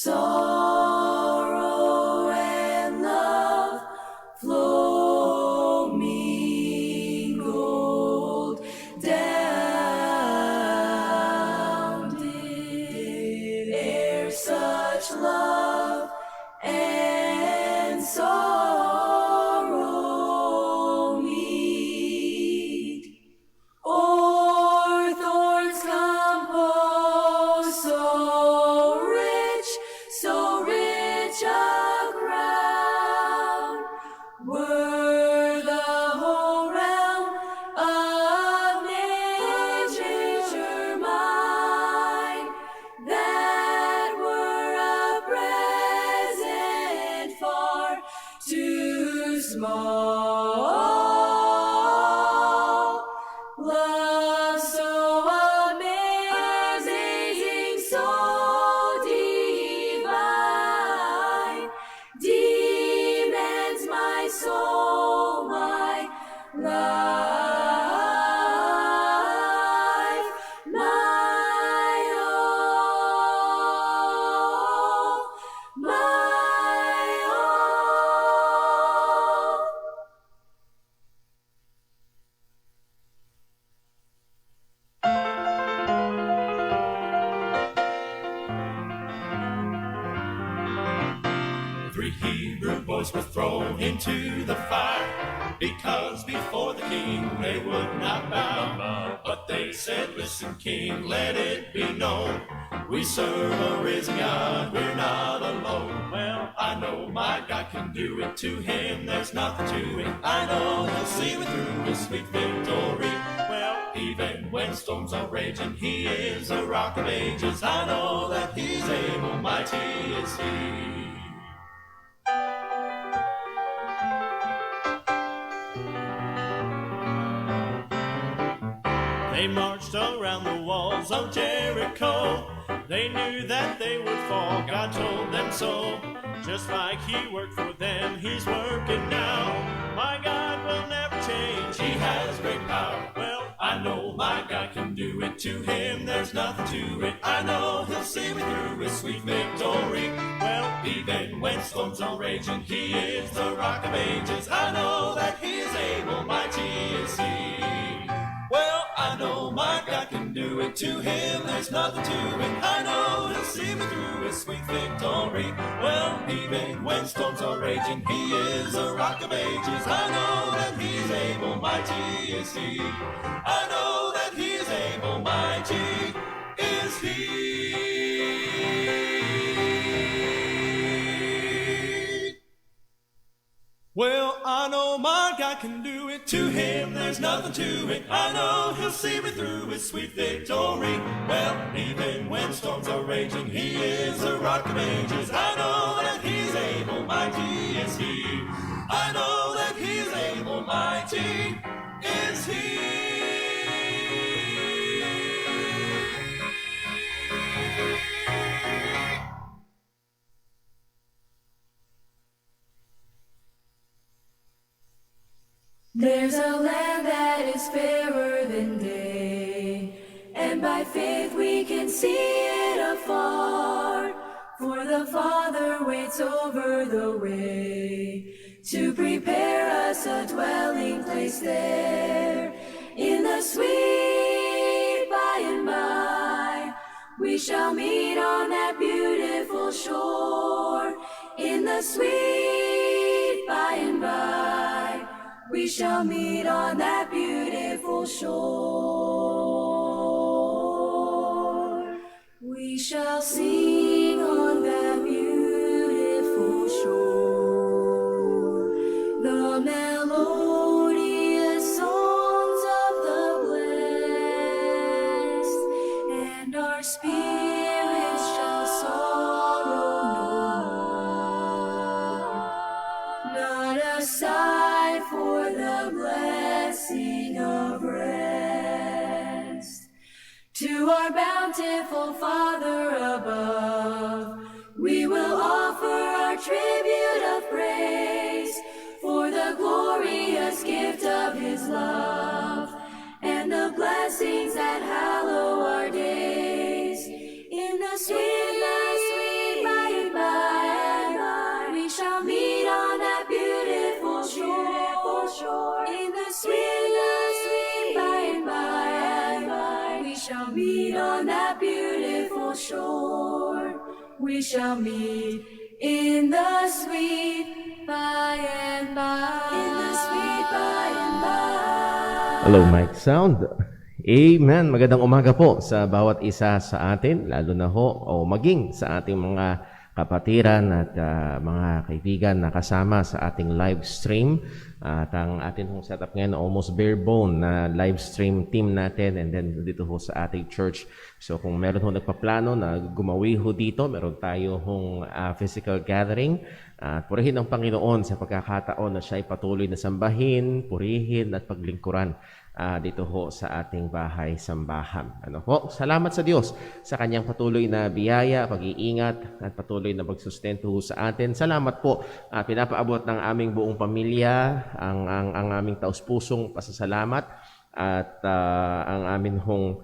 sorrow and love flow mingled down. Did e'er such love and sorrow meet, o'er thorns composed so rich a crown, were the whole realm of nature mine, that were a present far too small. Love so amazing, so divine, demands my soul, my life, my all, my all. Three Hebrew boys were thrown into the fire because before the king they would not bow. But they said, listen, king, let it be known, we serve a risen God, we're not alone. Well, I know my God can do it, to him there's nothing to it. I know he'll see me through with sweet victory. Well, even when storms are raging, he is a rock of ages. I know that he's able, mighty is he. They marched around the walls of Jericho. They knew that they would fall, God told them so. Just like he worked for them, he's working now. My God will never change, he has great power. Well, I know my God can do it, to him there's nothing to it. I know he'll see me through with sweet victory. Well, even when storms are raging, he is the rock of ages. I know that he is able, mighty is he. Well, I know my God can do it, to him there's nothing to it. I know he'll see me through with sweet victory. Well, even when storms are raging, he is a rock of ages. I know that he's able, mighty is he. I know that he's able, mighty is he. Well, I know my God can do it, to him there's nothing to it. I know he'll see me through with sweet victory. Well, even when storms are raging, he is a rock of ages. I know that he's able, mighty is he. I know that he's able, mighty is he. There's a land that is fairer than day, and by faith we can see it afar. For the Father waits over the way to prepare us a dwelling place there. In the sweet by and by, we shall meet on that beautiful shore. In the sweet by and by, we shall meet on that beautiful shore. We shall sing on that beautiful shore the melodious songs of the blessed, and our spirits shall sorrow no more. Not a sigh for the blessing of rest. To our bountiful Father above, we will offer our tribute of praise for the glorious gift of his love and the blessings that hallow our days. In the sweet by on that beautiful shore. We shall meet in the sweet by and by. In the sweet by and by. Hello, mic sound. Amen. Magandang umaga po sa bawat isa sa atin, lalo na ho o maging sa ating mga kapatiran at mga kaibigan na kasama sa ating live stream. At ang atin hong setup ngayon, almost bare bone na live stream team natin, and then dito ho sa ating church. So kung meron ho nagpaplano na gumawi ho dito, meron tayo hong physical gathering. Purihin ang Panginoon sa pagkakataon na siya ay patuloy na sambahin, purihin at paglingkuran dito ho sa ating bahay sambahan. Salamat sa Diyos sa kanyang patuloy na biyaya, pag-iingat at patuloy na pagsustento sa atin. Salamat po. Pinapaabot ng aming buong pamilya ang aming taus-pusong pasasalamat at ang amin hong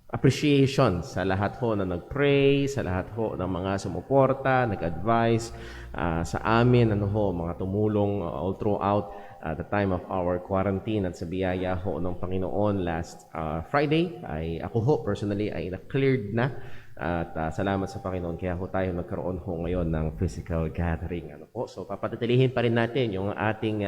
appreciation sa lahat ho na nag-pray, sa lahat ho ng mga sumuporta, nag-advise sa amin, mga tumulong all throughout the time of our quarantine at sa biyaya ho ng Panginoon last Friday. Ako ho personally ay na-cleared na at salamat sa Panginoon kaya ho tayo nagkaroon ho ngayon ng physical gathering. So papatatilihin pa rin natin yung ating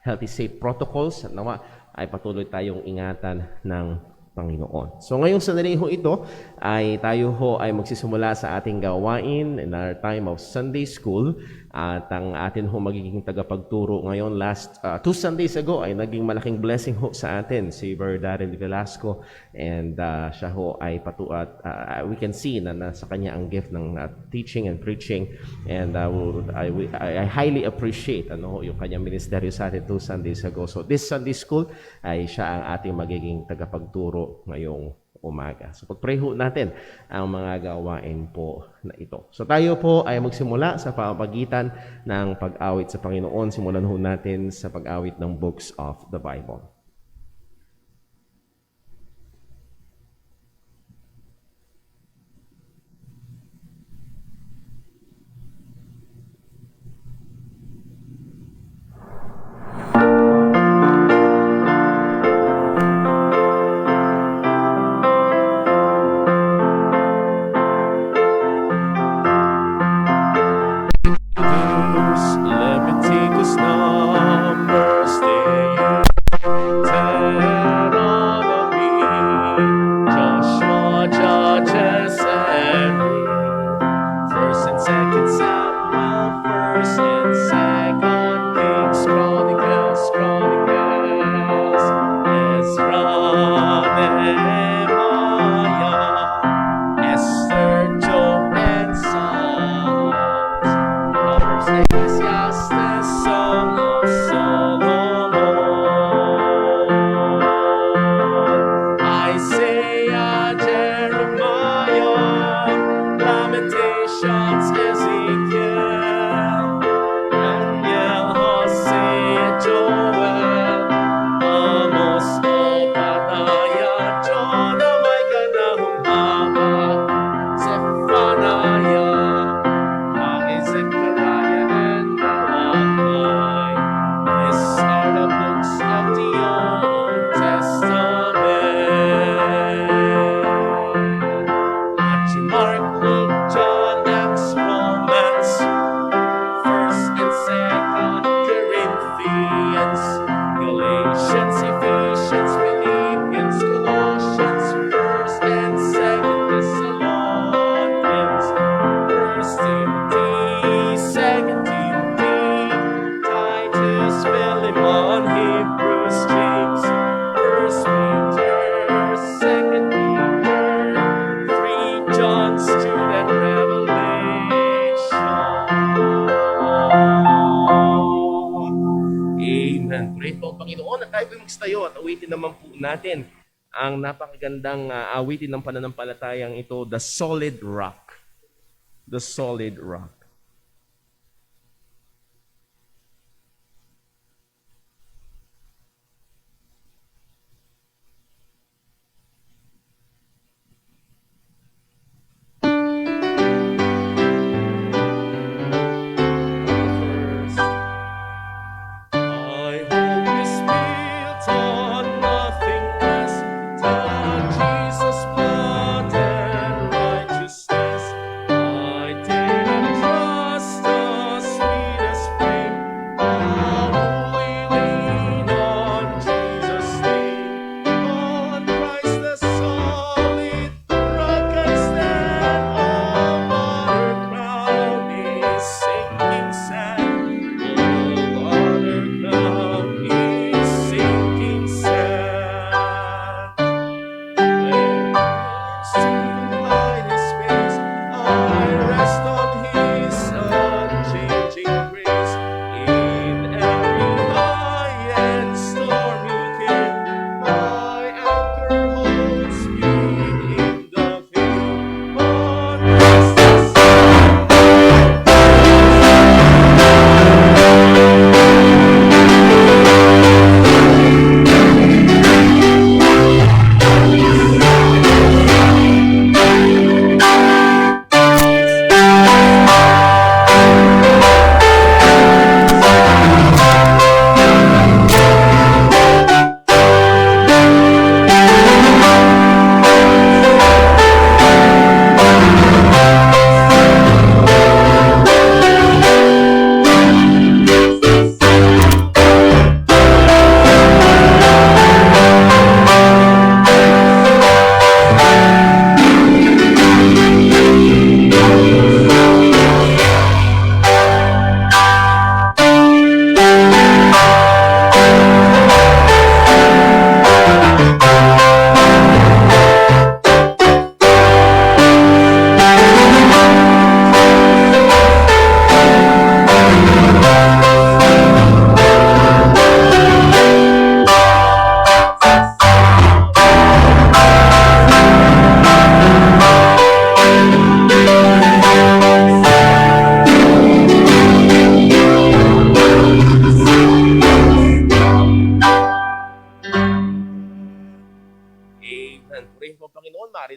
healthy safe protocols at nawa ay patuloy tayong ingatan ng Panginoon. So ngayong sandali ho ito ay tayo ho ay magsisimula sa ating gawain in our time of Sunday School at ang atin ho magiging tagapagturo ngayon. Last 2 Sundays ago ay naging malaking blessing ho sa atin si Brother Darren Velasco, and siya ho ay we can see na nasa kanya ang gift ng teaching and preaching, and I highly appreciate yung kanyang ministeryo sa atin 2 Sundays ago. So this Sunday School ay siya ang ating magiging tagapagturo ngayong umaga. So pag-pray ho natin ang mga gawain po na ito. So tayo po ay magsimula sa pamamagitan ng pag-awit sa Panginoon. Simulan ho natin sa pag-awit ng books of the Bible. Let me take a number, stay Joshua, Judges, and First and Second Samuel, First and Second Kings, Chronicles, Ezra, Nehemiah, Esther, Job, and Psalms, Proverbs, Ecclesiastes, Song of Solomon, Isaiah, Jeremiah, Lamentations, Ezekiel, Daniel, Hosea, Joel, Amos, Obadiah, Jonah, Micah, Nahum, Habakkuk, Zephaniah, Haggai, Zechariah, and Malachi. These are the books of the Old Testament. Matthew, Mark, Luke, John, Acts, Romans, First and Second Corinthians, Galatians, Ephesians, Philippians, Colossians, First and Second Thessalonians, First Timothy, Second Timothy, Titus, Philemon, Hebrews, James, First Peter, Second Peter, 3 John, Student, Revelation. Amen. Pray po, Panginoon, at tayo po magstayo at awitin naman po natin ang napakagandang awitin ng pananampalatayang ito, The Solid Rock. The Solid Rock. My hope is built on nothing less than Jesus.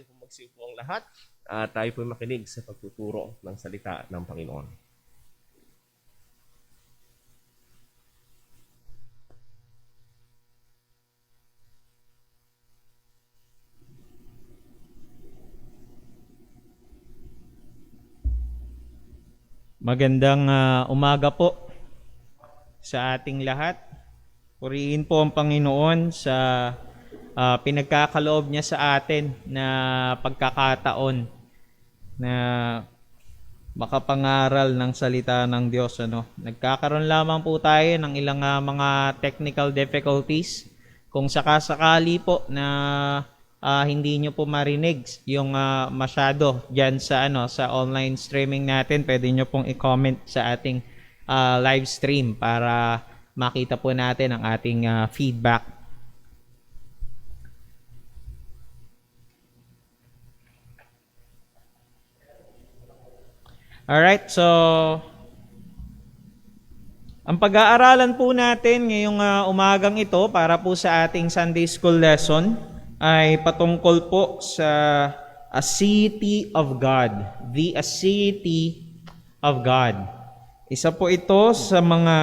natin kung magsiupo ang lahat at tayo po makinig sa pagtuturo ng salita ng Panginoon. Magandang umaga po sa ating lahat. Purihin po ang Panginoon sa pinagkakaloob niya sa atin na pagkakataon na makapangaral ng salita ng Diyos. Nagkakaroon lamang po tayo ng ilang mga technical difficulties. Kung sakasakali po na hindi nyo po marinig yung masyado dyan sa online streaming natin, pwede nyo pong i-comment sa ating live stream para makita po natin ang ating feedback. Alright, so ang pag-aaralan po natin ngayong umagang ito para po sa ating Sunday School lesson ay patungkol po sa aseity of God. The aseity of God. Isa po ito sa mga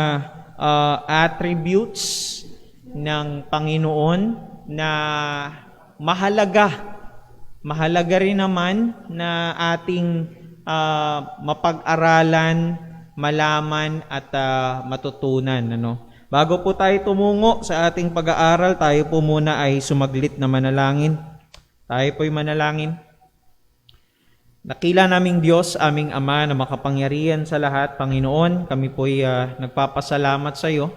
attributes ng Panginoon na mahalaga. Mahalaga rin naman na ating mapag-aralan, malaman at matutunan. Bago po tayo tumungo sa ating pag-aaral, tayo po muna ay sumaglit na manalangin. Tayo po'y manalangin. Dakila naming Diyos, aming Ama na makapangyarihan sa lahat, Panginoon, kami po'y nagpapasalamat sa iyo.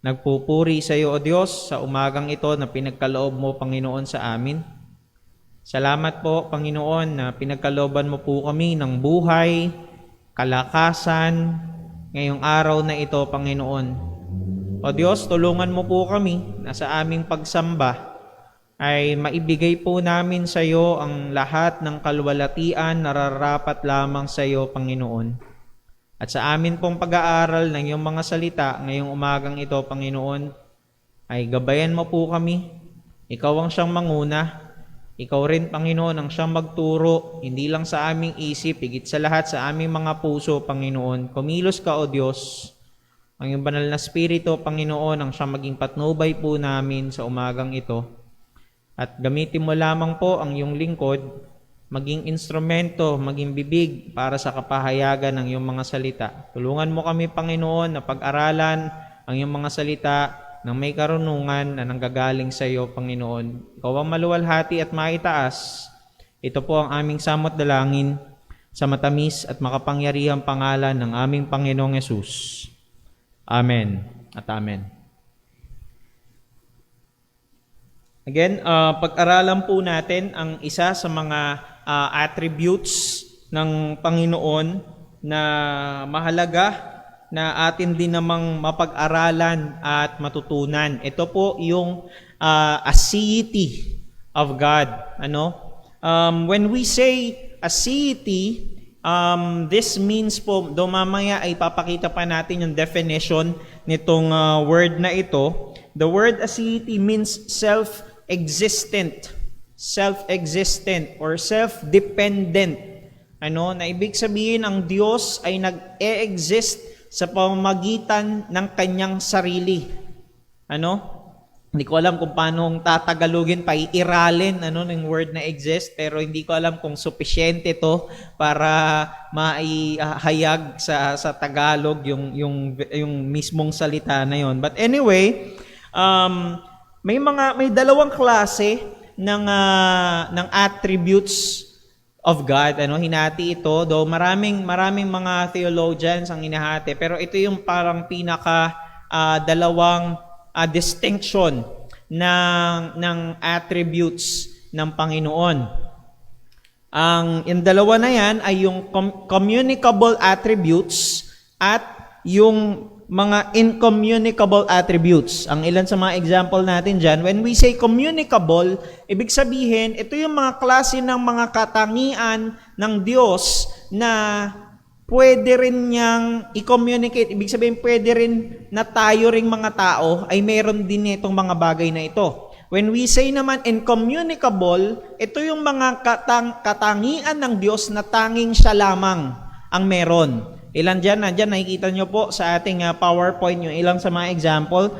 Nagpupuri sa iyo, O Diyos, sa umagang ito na pinagkaloob mo, Panginoon, sa amin. Salamat po, Panginoon, na pinagkalooban mo po kami ng buhay, kalakasan, ngayong araw na ito, Panginoon. O Diyos, tulungan mo po kami na sa aming pagsamba ay maibigay po namin sa iyo ang lahat ng kalwalatian na nararapat lamang sa iyo, Panginoon. At sa amin pong pag-aaral ng iyong mga salita ngayong umagang ito, Panginoon, ay gabayan mo po kami. Ikaw ang siyang manguna. Ikaw rin, Panginoon, ang siyang magturo, hindi lang sa aming isip, higit sa lahat sa aming mga puso, Panginoon. Kumilos ka, O Diyos. Ang iyong banal na Espiritu, Panginoon, ang siyang maging patnubay po namin sa umagang ito. At gamitin mo lamang po ang iyong lingkod, maging instrumento, maging bibig para sa kapahayagan ng iyong mga salita. Tulungan mo kami, Panginoon, na pag-aralan ang iyong mga salita ng may karunungan na nanggagaling sa iyo, Panginoon. Ikaw ang maluwalhati at maitaas. Ito po ang aming samot dalangin sa matamis at makapangyarihang pangalan ng aming Panginoong Yesus. Amen at amen. Again, pag-aralan po natin ang isa sa mga attributes ng Panginoon na mahalaga na atin din namang mapag-aralan at matutunan. Ito po yung aseity of God. When we say aseity, this means po, do mamaya ay papakita pa natin yung definition nitong word na ito. The word aseity means self-existent or self-dependent. Na ibig sabihin ang Diyos ay nag-e-exist sa pamamagitan ng kanyang sarili. Hindi ko alam kung paano tatagalogin, paiiralin ng word na exist, pero hindi ko alam kung sufficiente to para maihayag sa Tagalog yung mismong salita na yon. But anyway, may dalawang klase ng attributes of God. Hinati ito, though maraming mga theologians ang hinahati, pero ito yung parang pinaka dalawang distinction ng attributes ng Panginoon. Yung dalawa na yan ay yung communicable attributes at yung mga incommunicable attributes. Ang ilan sa mga example natin dyan, when we say communicable, ibig sabihin, ito yung mga klase ng mga katangian ng Diyos na pwede rin niyang i-communicate. Ibig sabihin, pwede rin na tayo ring mga tao ay meron din itong mga bagay na ito. When we say naman incommunicable, ito yung mga katangian ng Diyos na tanging siya lamang ang meron. Ilan dyan, nakikita nyo po sa ating PowerPoint yung ilang sa mga example,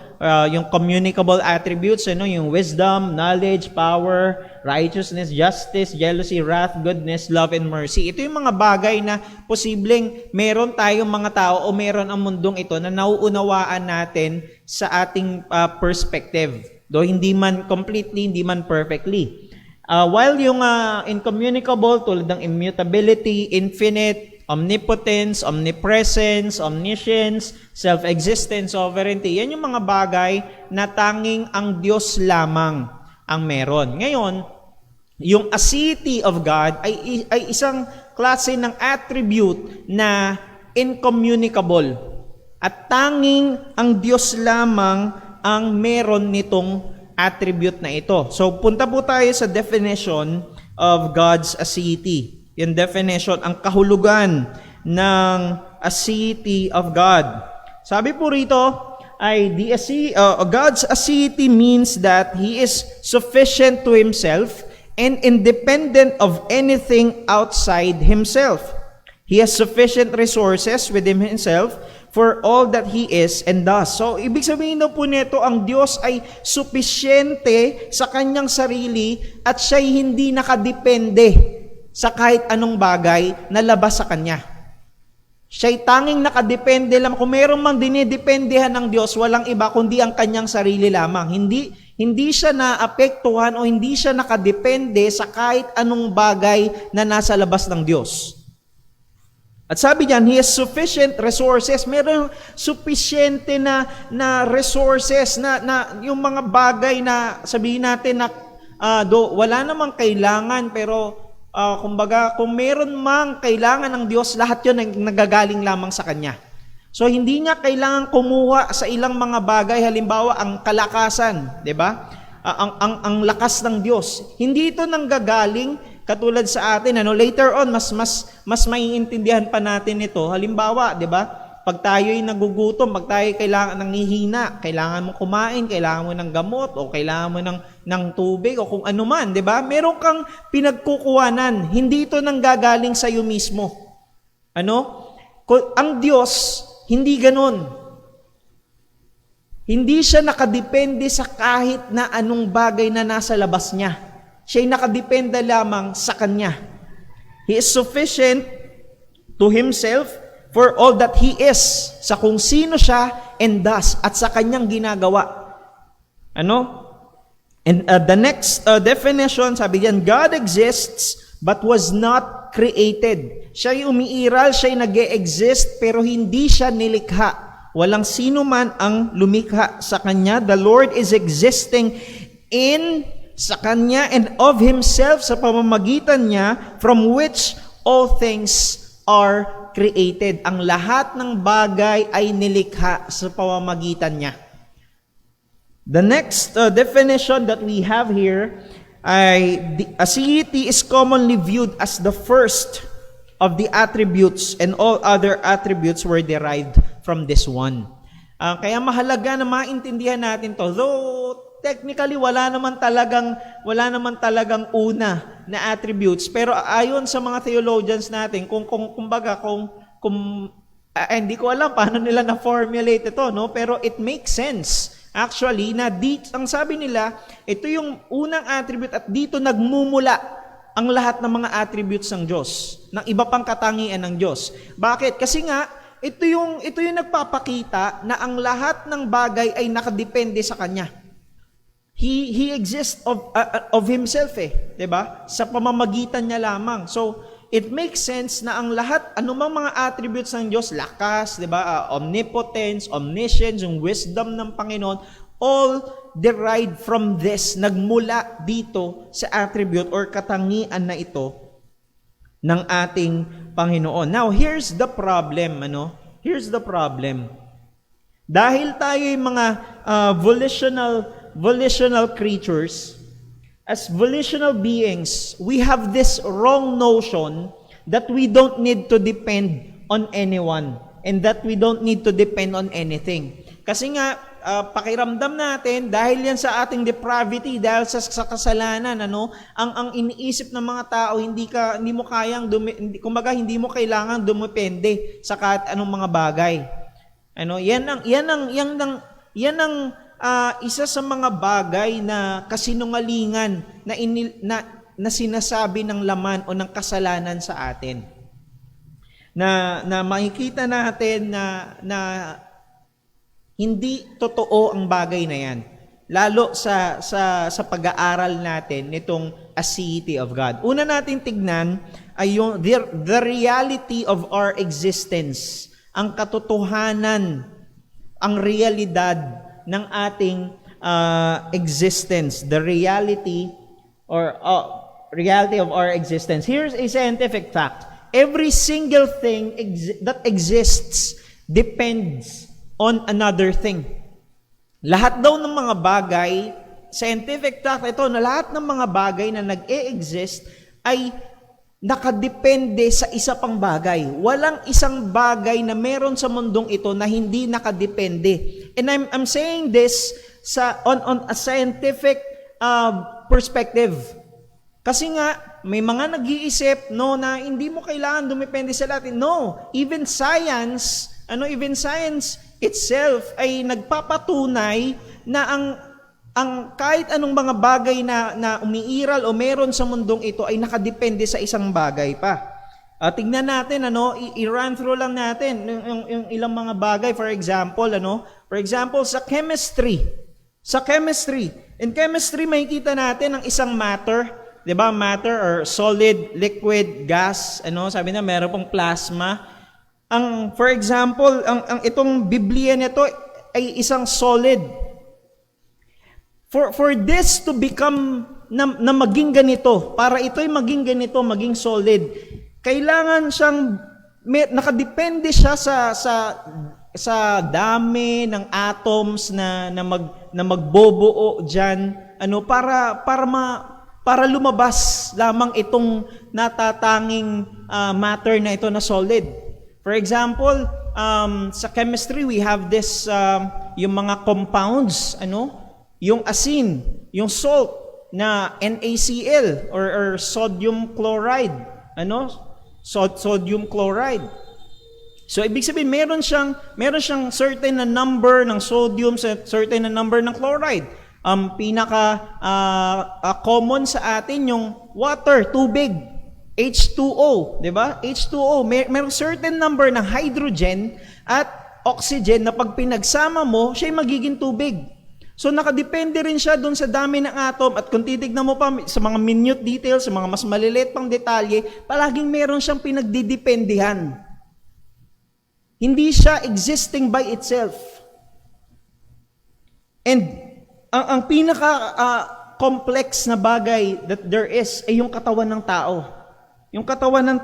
yung communicable attributes, yung wisdom, knowledge, power, righteousness, justice, jealousy, wrath, goodness, love, and mercy. Ito yung mga bagay na posibleng meron tayong mga tao o meron ang mundong ito na nauunawaan natin sa ating perspective. Though hindi man completely, hindi man perfectly. While yung incommunicable, tulad ng immutability, infinite, omnipotence, omnipresence, omniscience, self-existence, sovereignty, yan yung mga bagay na tanging ang Diyos lamang ang meron. Ngayon, yung aseity of God ay isang klase ng attribute na incommunicable. At tanging ang Diyos lamang ang meron nitong attribute na ito. So, punta po tayo sa definition of God's aseity. Yung definition, ang kahulugan ng aseity of God. Sabi po rito, ay God's aseity means that He is sufficient to Himself and independent of anything outside Himself. He has sufficient resources within Himself for all that He is and does. So, ibig sabihin daw po nito, ang Diyos ay supisyente sa Kanyang sarili at siya'y hindi nakadepende sa kahit anong bagay na labas sa Kanya. Siya'y tanging nakadepende lamang. Kung meron mang dinidependehan ng Diyos, walang iba kundi ang Kanyang sarili lamang. Hindi siya naapektuhan o hindi siya nakadepende sa kahit anong bagay na nasa labas ng Diyos. At sabi diyan, He has sufficient resources. Meron supisyente na resources, na yung mga bagay na sabihin natin na wala namang kailangan, pero kumbaga, kung meron mang kailangan ng Diyos, lahat yun ay nagagaling lamang sa Kanya. So, hindi niya kailangan kumuha sa ilang mga bagay, halimbawa, ang kalakasan, di ba? Ang lakas ng Diyos. Hindi ito nanggagaling katulad sa atin. Later on, mas maiintindihan pa natin ito. Halimbawa, di ba? Pag tayo'y nagugutom, pag tayo'y kailangan ng hihina, kailangan mo kumain, kailangan mo ng gamot, o kailangan mo ng tubig, o kung ano man, di ba? Meron kang pinagkukuhanan. Hindi ito nanggagaling sa iyo mismo. Ang Diyos, hindi ganun. Hindi siya nakadepende sa kahit na anong bagay na nasa labas niya. Siya'y nakadepende lamang sa Kanya. He is sufficient to Himself for all that He is, sa kung sino siya and does, at sa Kanyang ginagawa. And the next definition, sabi diyan, God exists but was not created. Siya'y umiiral, siya'y nag-e-exist, pero hindi siya nilikha. Walang sino man ang lumikha sa Kanya. The Lord is existing sa Kanya and of Himself, sa pamamagitan niya, from which all things are created. Ang lahat ng bagay ay nilikha sa pamamagitan niya. The next definition that we have here ay the aseity is commonly viewed as the first of the attributes, and all other attributes were derived from this one. Kaya mahalaga na maintindihan natin to. Though technically wala naman talagang una na attributes, pero ayon sa mga theologians natin, hindi ko alam paano nila na-formulate ito, pero it makes sense actually na ang sabi nila, ito yung unang attribute at dito nagmumula ang lahat ng mga attributes ng Diyos, ng iba pang katangian ng Diyos. Bakit? Kasi nga ito yung nagpapakita na ang lahat ng bagay ay nakadepende sa Kanya. He exists of Himself, 'di ba? Sa pamamagitan niya lamang. So, it makes sense na ang lahat, anumang mga attributes ng Diyos, lakas, 'di ba? Omnipotence, omniscience, yung wisdom ng Panginoon, all derived from this, nagmula dito sa attribute or katangian na ito ng ating Panginoon. Now, here's the problem, Here's the problem. Dahil tayo yung mga volitional creatures, as volitional beings, we have this wrong notion that we don't need to depend on anyone and that we don't need to depend on anything. Kasi nga, pakiramdam natin, dahil yan sa ating depravity, dahil sa kasalanan, ang iniisip ng mga tao, hindi mo kayang, kumbaga, hindi mo kailangan dumepende sa kahit anong mga bagay. Yan ang isa sa mga bagay na kasinungalingan na sinasabi ng laman o ng kasalanan sa atin. Na makikita natin na hindi totoo ang bagay na yan. Lalo sa pag-aaral natin nitong A City of God. Una nating tignan ay yung the reality of our existence. Ang katotohanan, ang realidad ng ating existence. The reality of our existence. Here's a scientific fact. Every single thing that exists depends on another thing. Lahat daw ng mga bagay, scientific fact ito, na lahat ng mga bagay na nag-e-exist ay nakadepende sa isa pang bagay. Walang isang bagay na meron sa mundong ito na hindi nakadepende. And I'm saying this on a scientific perspective. Kasi nga, may mga nag-iisip na hindi mo kailangan dumepende sa lahat. No, even science itself ay nagpapatunay na ang kahit anong mga bagay na umiiral o meron sa mundong ito ay nakadepende sa isang bagay pa. Tignan natin, i-run through lang natin yung ilang mga bagay. For example, sa chemistry. In chemistry, makikita natin ang isang matter. 'Di ba? Matter or solid, liquid, gas, sabi na meron pong plasma. For example, ang itong Biblia nito ay isang solid. For this to become na maging ganito, para ito'y maging ganito, maging solid, kailangan siyang nakadepende siya sa dami ng atoms na magbobuo diyan, para lumabas lamang itong natatanging matter na ito na solid. For example, sa chemistry, we have this, yung mga compounds, yung asin, yung salt na NaCl or sodium chloride, sodium chloride. So ibig sabihin meron siyang certain na number ng sodium, certain na number ng chloride. Pinaka common sa atin yung water, tubig, H2O, 'di ba? H2O, merong certain number ng hydrogen at oxygen na pag pinagsama mo, siya'y magiging tubig. So nakadepende rin siya doon sa dami ng atom, at kung titignan mo pa sa mga minute details, sa mga mas maliliit pang detalye, palaging meron siyang pinagdidependihan. Hindi siya existing by itself. And ang pinaka-complex na bagay that there is ay yung katawan ng tao. Yung katawan ng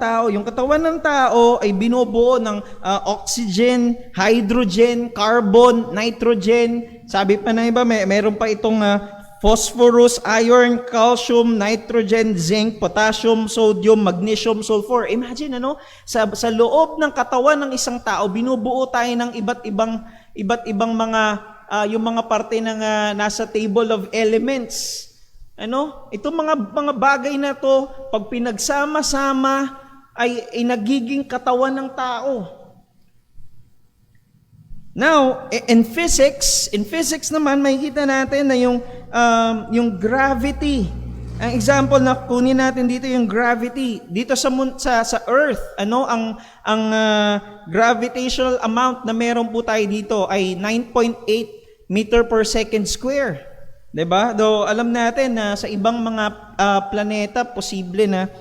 tao ay binubuo ng oxygen, hydrogen, carbon, nitrogen. Sabi pa na iba, mayroon pa itong phosphorus, iron, calcium, nitrogen, zinc, potassium, sodium, magnesium, sulfur. Imagine sa loob ng katawan ng isang tao, binubuo tayo ng iba't ibang mga yung mga parte ng nasa table of elements. Itong mga bagay na to, pag pinagsama-sama ay nagiging katawan ng tao. Now, in physics naman makikita natin na yung gravity. Ang example na kunin natin dito yung gravity dito sa Earth. Ang gravitational amount na meron po tayo dito ay 9.8 meter per second square. 'Di ba? Though alam natin na sa ibang mga planeta posible na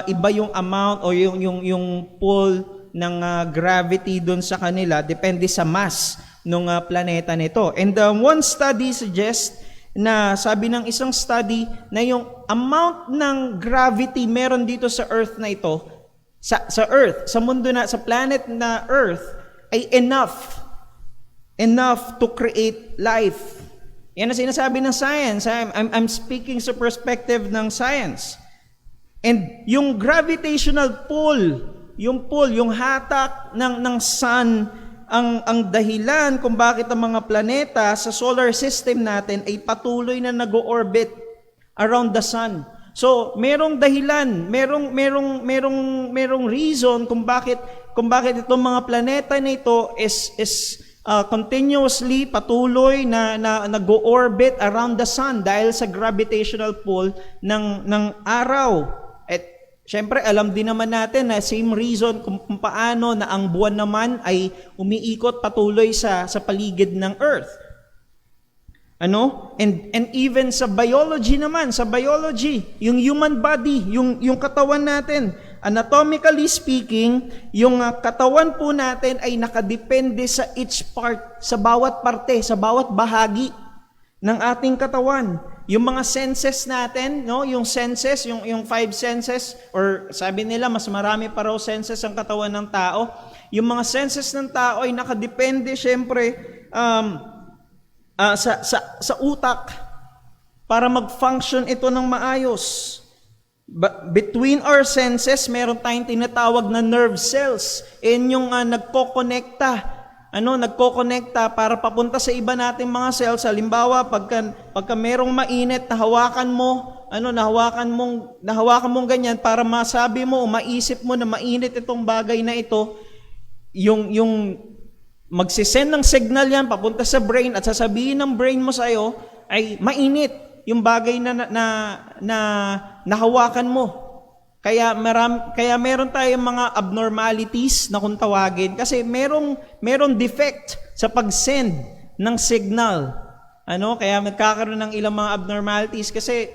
iba yung amount o yung pull ng gravity doon sa kanila, depende sa mass ng planeta nito. And one study suggests na sabi ng isang study na yung amount ng gravity meron dito sa Earth na ito, sa Earth, sa mundo na, sa planet na Earth, ay enough to create life. Yan ang sinasabi ng science. I'm speaking sa perspective ng science. And yung gravitational pull, yung hatak ng sun ang dahilan kung bakit ang mga planeta sa solar system natin ay patuloy na nag-orbit around the sun. So, merong dahilan, merong reason kung bakit itong mga planeta na ito is continuously patuloy na nag-orbit around the sun dahil sa gravitational pull ng araw. At syempre, alam din naman natin na same reason kung paano na ang buwan naman ay umiikot patuloy sa paligid ng Earth. And even sa biology naman, yung human body, yung katawan natin, anatomically speaking, yung katawan po natin ay nakadepende sa each part, sa bawat parte, sa bawat bahagi ng ating katawan. Yung mga senses natin, yung senses, yung 5 senses, or sabi nila mas marami pa raw senses ang katawan ng tao. Yung mga senses ng tao ay nakadepende syempre sa utak para mag-function ito ng maayos. Between our senses, meron tayong tinatawag na nerve cells. Yung nagko-connecta para papunta sa iba nating mga cells. Halimbawa, pagka merong mainit, nahawakan mong ganyan para masabi mo o maisip mo na mainit itong bagay na ito, yung magsisend ng signal yan papunta sa brain at sasabihin ng brain mo sa'yo ay mainit yung bagay na nahawakan mo. Kaya meron tayong mga abnormalities na kung tawagin kasi merong defect sa pag-send ng signal. Kaya magkakaroon ng ilang mga abnormalities kasi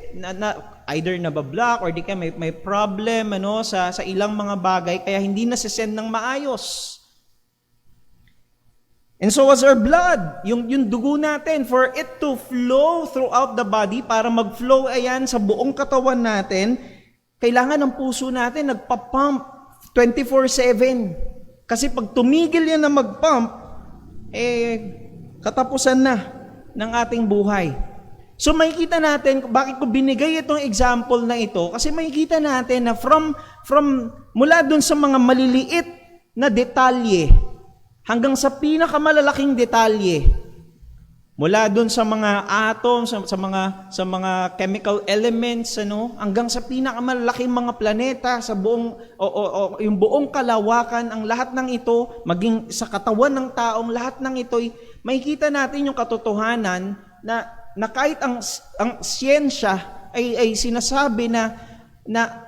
either nabablock or di kaya may problem sa ilang mga bagay kaya hindi nasisend ng maayos. And so was our blood, yung dugo natin, for it to flow throughout the body, para mag-flow ayan sa buong katawan natin, kailangan ng puso natin nagpa-pump 24/7. Kasi pag tumigil yan na mag-pump, katapusan na ng ating buhay. So makikita natin, bakit ko binigay itong example na ito? Kasi makikita natin na from mula dun sa mga maliliit na detalye, hanggang sa pinakamalalaking detalye, mula doon sa mga atoms, sa mga chemical elements, hanggang sa pinakamalalaking mga planeta, sa yung buong kalawakan, ang lahat ng ito, maging sa katawan ng taong lahat ng ito'y makikita natin yung katotohanan na kahit ang siyensya ay sinasabi na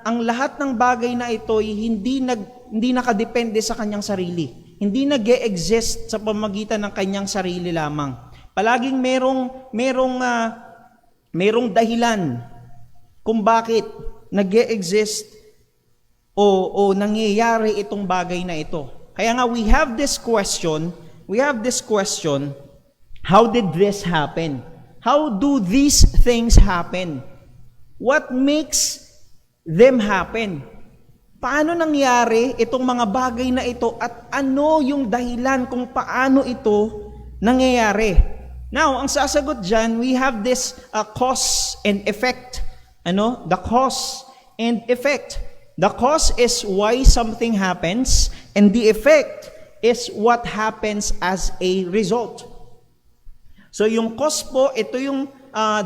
ang lahat ng bagay na ito'y hindi nakadepende sa kanyang sarili. Hindi nag-e-exist sa pamamagitan ng kanyang sarili lamang. Palaging merong dahilan kung bakit nag-e-exist o nangyayari itong bagay na ito. Kaya nga we have this question, how did this happen? How do these things happen? What makes them happen? Paano nangyari itong mga bagay na ito at ano yung dahilan kung paano ito nangyayari? Now, ang sasagot dyan, we have this cause and effect. The cause and effect. The cause is why something happens and the effect is what happens as a result. So yung cause po, ito yung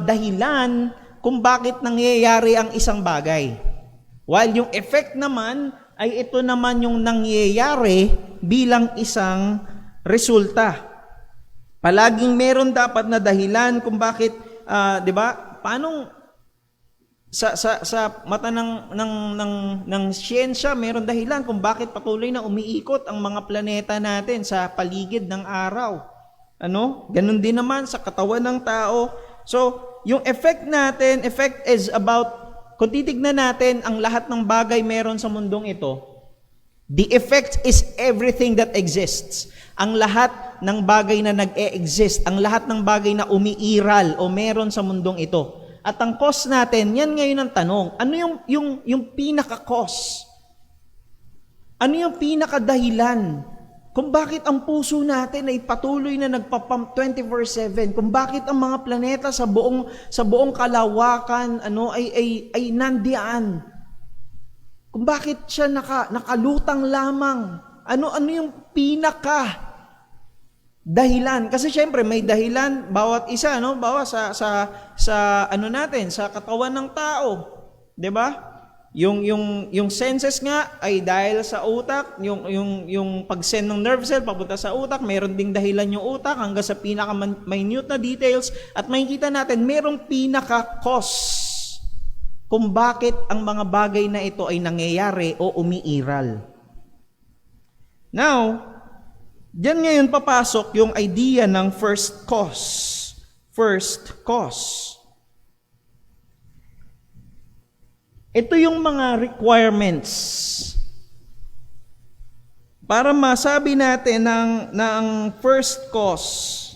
dahilan kung bakit nangyayari ang isang bagay. While yung effect naman ay ito naman yung nangyayari bilang isang resulta. Palaging meron dapat na dahilan kung bakit, 'di ba? Paano sa mata ng siyensya, meron dahilan kung bakit patuloy na umiikot ang mga planeta natin sa paligid ng araw. Ganun din naman sa katawan ng tao. So, yung effect is about, kung titignan natin ang lahat ng bagay meron sa mundong ito, the effect is everything that exists. Ang lahat ng bagay na nag-e-exist, ang lahat ng bagay na umiiral o meron sa mundong ito. At ang cause natin, yan ngayon ang tanong, ano yung pinaka-cause? Ano yung pinaka-dahilan? Kung bakit ang puso natin ay patuloy na nagpapump 24/7, kung bakit ang mga planeta sa buong kalawakan ay nandiyan. Kung bakit siya nakalutang lamang. Ano yung pinaka dahilan. Kasi syempre may dahilan bawat isa, no? Bawat sa ano natin, sa katawan ng tao, 'di ba? Yung senses nga ay dahil sa utak, yung pag-send ng nerve cell papunta sa utak, meron ding dahilan yung utak hanggang sa pinaka-minute na details, at makikita natin merong pinaka-cause kung bakit ang mga bagay na ito ay nangyayari o umiiral. Now, diyan ngayon papasok yung idea ng first cause. First cause. Ito yung mga requirements para masabi natin ng first cause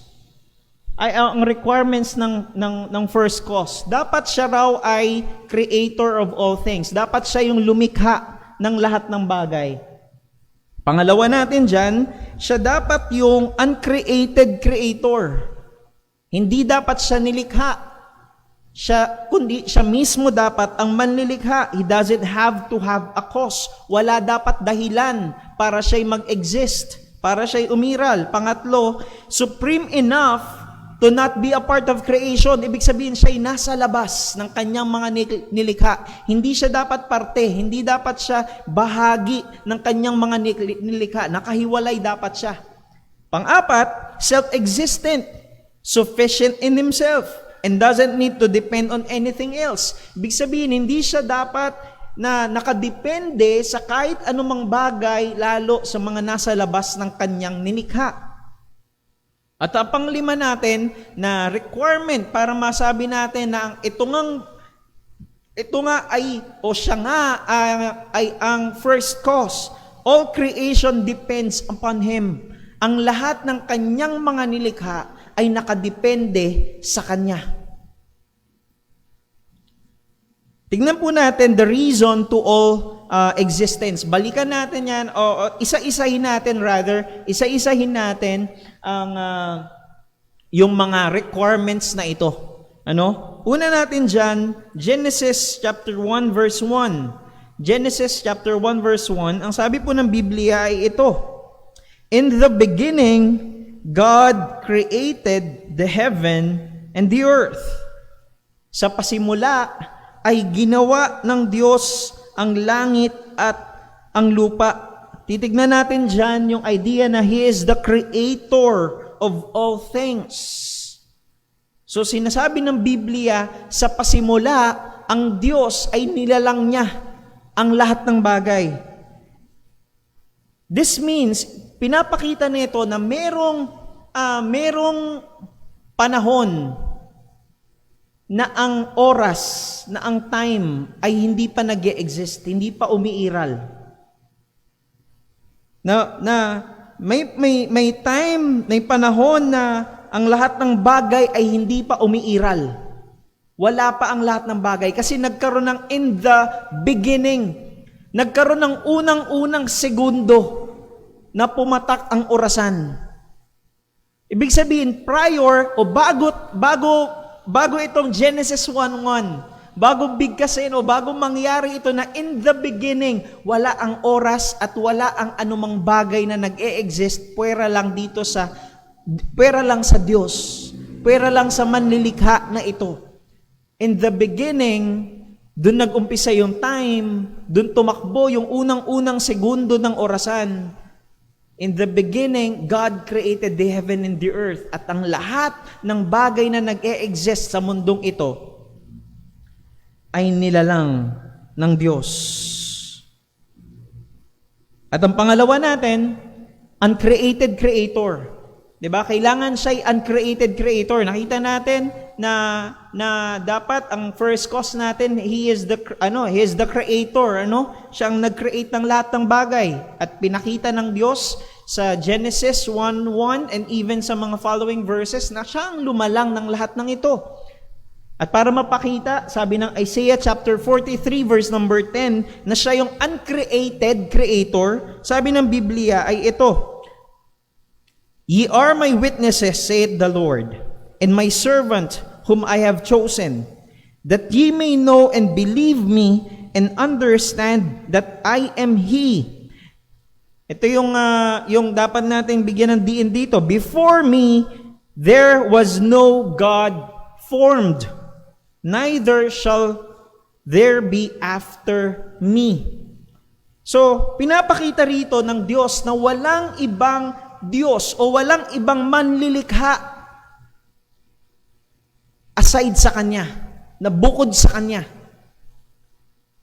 ay ang requirements ng first cause. Dapat siya raw ay creator of all things. Dapat siya yung lumikha ng lahat ng bagay. Pangalawa natin dyan, siya dapat yung uncreated creator. Hindi dapat siya nilikha. Kundi siya mismo dapat ang manlilikha. He doesn't have to have a cause. Wala dapat dahilan para siya'y mag-exist, para siya'y umiral. Pangatlo, supreme enough to not be a part of creation. Ibig sabihin, siya'y nasa labas ng kanyang mga nilikha. Hindi siya dapat parte, hindi dapat siya bahagi ng kanyang mga nilikha. Nakahiwalay dapat siya. Pang-apat, self-existent, sufficient in himself, and doesn't need to depend on anything else. Ibig sabihin, hindi siya dapat na nakadepende sa kahit anumang bagay, lalo sa mga nasa labas ng kanyang nilikha. At ang panglima natin na requirement para masabi natin na ito nga ay, o siya nga ay ang first cause. All creation depends upon Him. Ang lahat ng kanyang mga nilikha ay nakadepende sa Kanya. Tingnan po natin the reason to all existence. Balikan natin yan, o isa-isahin natin ang yung mga requirements na ito. Ano? Una natin dyan, Genesis chapter 1 verse 1. Genesis chapter 1 verse 1, ang sabi po ng Biblia ay ito: In the beginning, God created the heaven and the earth. Sa pasimula ay ginawa ng Diyos ang langit at ang lupa. Titignan natin dyan yung idea na He is the creator of all things. So sinasabi ng Biblia, sa pasimula, ang Diyos ay nilalang niya ang lahat ng bagay. This means, pinapakita nito na merong panahon na ang oras, na ang time ay hindi pa nag-e-exist, hindi pa umiiral. Na may time, may panahon na ang lahat ng bagay ay hindi pa umiiral. Wala pa ang lahat ng bagay kasi nagkaroon ng in the beginning. Nagkaroon ng unang-unang segundo na pumatak ang orasan. Ibig sabihin, prior o bago itong Genesis 1:1, bago bigkasin o bago mangyari ito na in the beginning, wala ang oras at wala ang anumang bagay na nag-e-exist, pwera lang sa Diyos, pwera lang sa manlilikha na ito. In the beginning, doon nag-umpisa yung time, doon tumakbo yung unang-unang segundo ng orasan. In the beginning, God created the heaven and the earth. At ang lahat ng bagay na nag-e-exist sa mundong ito ay nilalang ng Diyos. At ang pangalawa natin, uncreated creator. 'Di ba? Kailangan siya'y uncreated creator. Nakita natin na dapat ang first cause natin, He is the creator, Siya ang nag-create ng lahat ng bagay. At pinakita ng Diyos sa Genesis 1:1 and even sa mga following verses na siya ang lumalang ng lahat ng ito. At para mapakita, sabi ng Isaiah chapter 43 verse number 10 na siya yung uncreated creator, sabi ng Biblia ay ito: Ye are my witnesses, saith the Lord, and my servant whom I have chosen, that ye may know and believe me and understand that I am He. Ito yung dapat nating bigyan ng diin dito. Before me, there was no God formed, neither shall there be after me. So, pinapakita rito ng Diyos na walang ibang Diyos o walang ibang manlilikha aside sa Kanya, na bukod sa Kanya.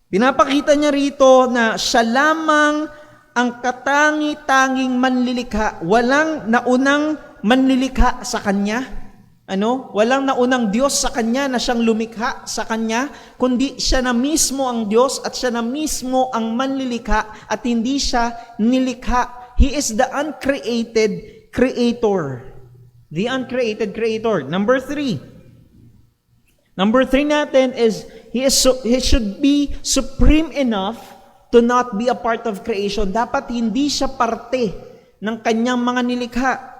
Pinapakita niya rito na siya lamang ang katangi-tanging manlilikha. Walang naunang manlilikha sa Kanya. Walang naunang Diyos sa Kanya na siyang lumikha sa Kanya, kundi siya na mismo ang Diyos at siya na mismo ang manlilikha at hindi siya nilikha. He is the uncreated creator. The uncreated creator. Number 3 natin is, He should be supreme enough to not be a part of creation. Dapat hindi siya parte ng Kanyang mga nilikha.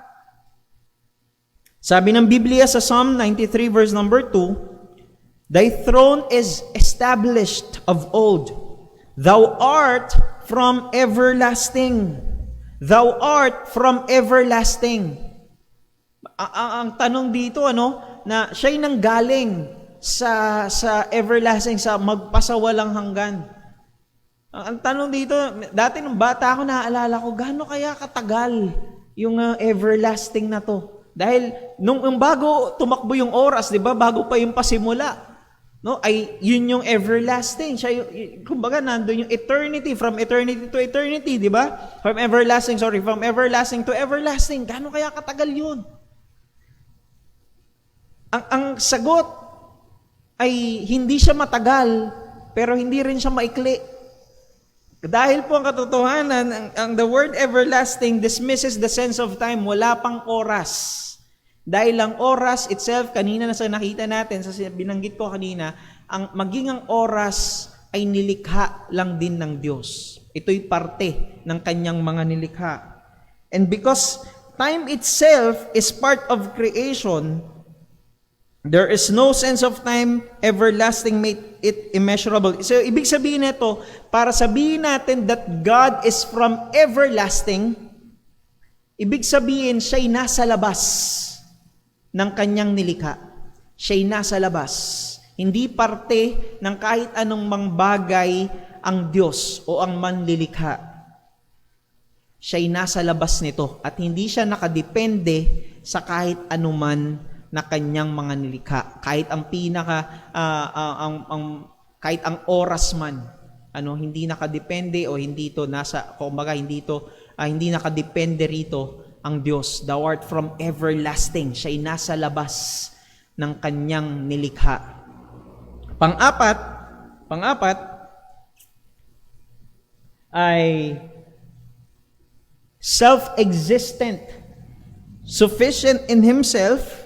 Sabi ng Biblia sa Psalm 93 verse number 2, Thy throne is established of old. Thou art from everlasting. Thou art from everlasting. Ang tanong dito, na siya'y nanggaling sa everlasting, sa magpasawalang hanggan. Ang tanong dito, dati nung bata ako, naaalala ko, gaano kaya katagal yung everlasting na to? Dahil nung bago tumakbo yung oras, 'di ba? Bago pa yung pasimula, ay yun yung everlasting. Siya kumbaga nandoon yung eternity, from eternity to eternity, 'di ba? From everlasting to everlasting. Gaano kaya katagal yun? Ang sagot ay hindi siya matagal, pero hindi rin siya maikli. Dahil po ang katotohanan, ang the word everlasting dismisses the sense of time. Wala pang oras. Dahil ang oras itself, kanina na sa nakita natin, sa binanggit ko kanina, ang maging ang oras ay nilikha lang din ng Diyos. Ito'y parte ng Kanyang mga nilikha. And because time itself is part of creation, there is no sense of time everlasting made it immeasurable. So, ibig sabihin nito, para sabihin natin that God is from everlasting, ibig sabihin siya'y nasa labas ng Kanyang nilikha. Siya'y nasa labas. Hindi parte ng kahit anong mang bagay ang Diyos o ang manlilikha. Siya'y nasa labas nito at hindi siya nakadepende sa kahit anuman na Kanyang mga nilikha. Kahit ang kahit ang oras man, hindi nakadepende o hindi to nasa, kumbaga hindi nakadepende rito ang Diyos. Thou art from everlasting. Siya'y nasa labas ng Kanyang nilikha. Pang-apat ay self-existent, sufficient in Himself,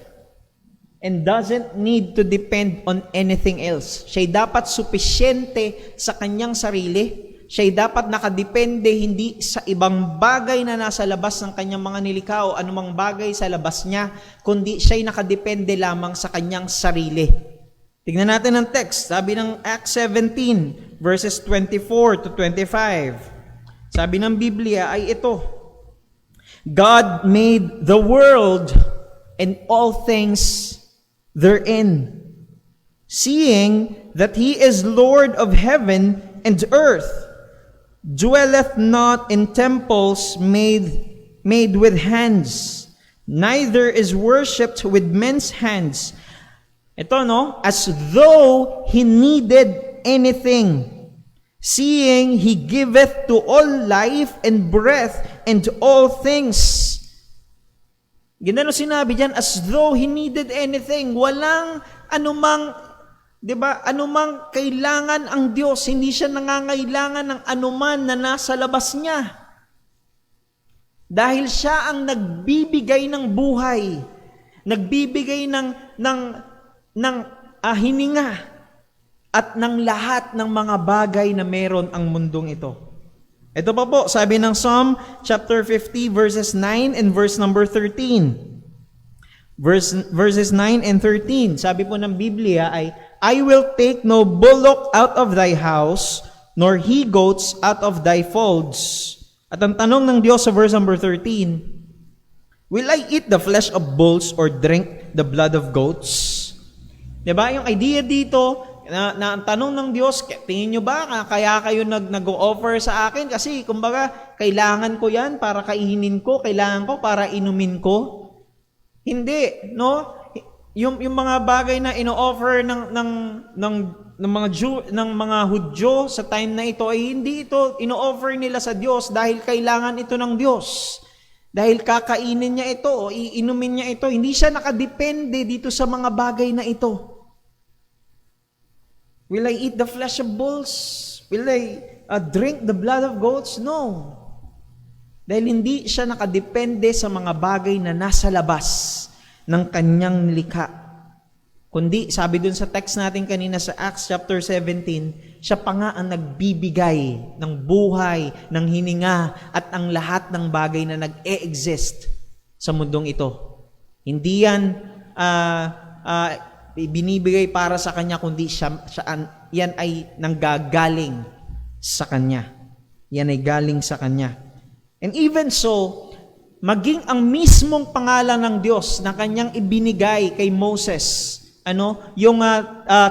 and doesn't need to depend on anything else. Siya'y dapat supisyente sa Kanyang sarili. Siya'y dapat nakadepende hindi sa ibang bagay na nasa labas ng Kanyang mga nilikha o anumang bagay sa labas niya, kundi siya'y nakadepende lamang sa Kanyang sarili. Tignan natin ang text. Sabi ng Acts 17, verses 24 to 25. Sabi ng Biblia ay ito, God made the world and all things therein, seeing that He is Lord of heaven and earth, dwelleth not in temples made with hands, neither is worshipped with men's hands. Ito, as though He needed anything, seeing He giveth to all life and breath and all things. Ganun sinabi diyan, as though He needed anything. Walang anumang, anumang kailangan ang Diyos. Hindi siya nangangailangan ng anuman na nasa labas niya. Dahil siya ang nagbibigay ng buhay. Nagbibigay ng hininga at ng lahat ng mga bagay na meron ang mundong ito. Ito pa po, sabi ng Psalm chapter 50 verses 9 and verse number 13. Verses 9 and 13, sabi po ng Biblia ay, I will take no bullock out of thy house, nor he-goats out of thy folds. At ang tanong ng Diyos sa verse number 13, will I eat the flesh of bulls or drink the blood of goats? Diba? Yung idea dito, na ang tanong ng Diyos, tingin nyo ba kaya kayo nag-o-offer sa akin? Kasi kumbaga, kailangan ko yan para kainin ko, kailangan ko para inumin ko. Hindi, no? Yung mga bagay na ino-offer ng mga Hudyo sa time na ito ay hindi ito ino-offer nila sa Diyos dahil kailangan ito ng Diyos. Dahil kakainin niya ito o iinumin niya ito, hindi siya nakadepende dito sa mga bagay na ito. Will I eat the flesh of bulls? Will I drink the blood of goats? No. Dahil hindi siya nakadepende sa mga bagay na nasa labas ng kanyang nilikha. Kundi, sabi dun sa text natin kanina sa Acts chapter 17, siya pa nga ang nagbibigay ng buhay, ng hininga, at ang lahat ng bagay na nag-e-exist sa mundong ito. Hindi yan binibigay para sa kanya, kundi yan ay nanggagaling sa kanya. Yan ay galing sa kanya. And even so, maging ang mismong pangalan ng Diyos na kanyang ibinigay kay Moses, yung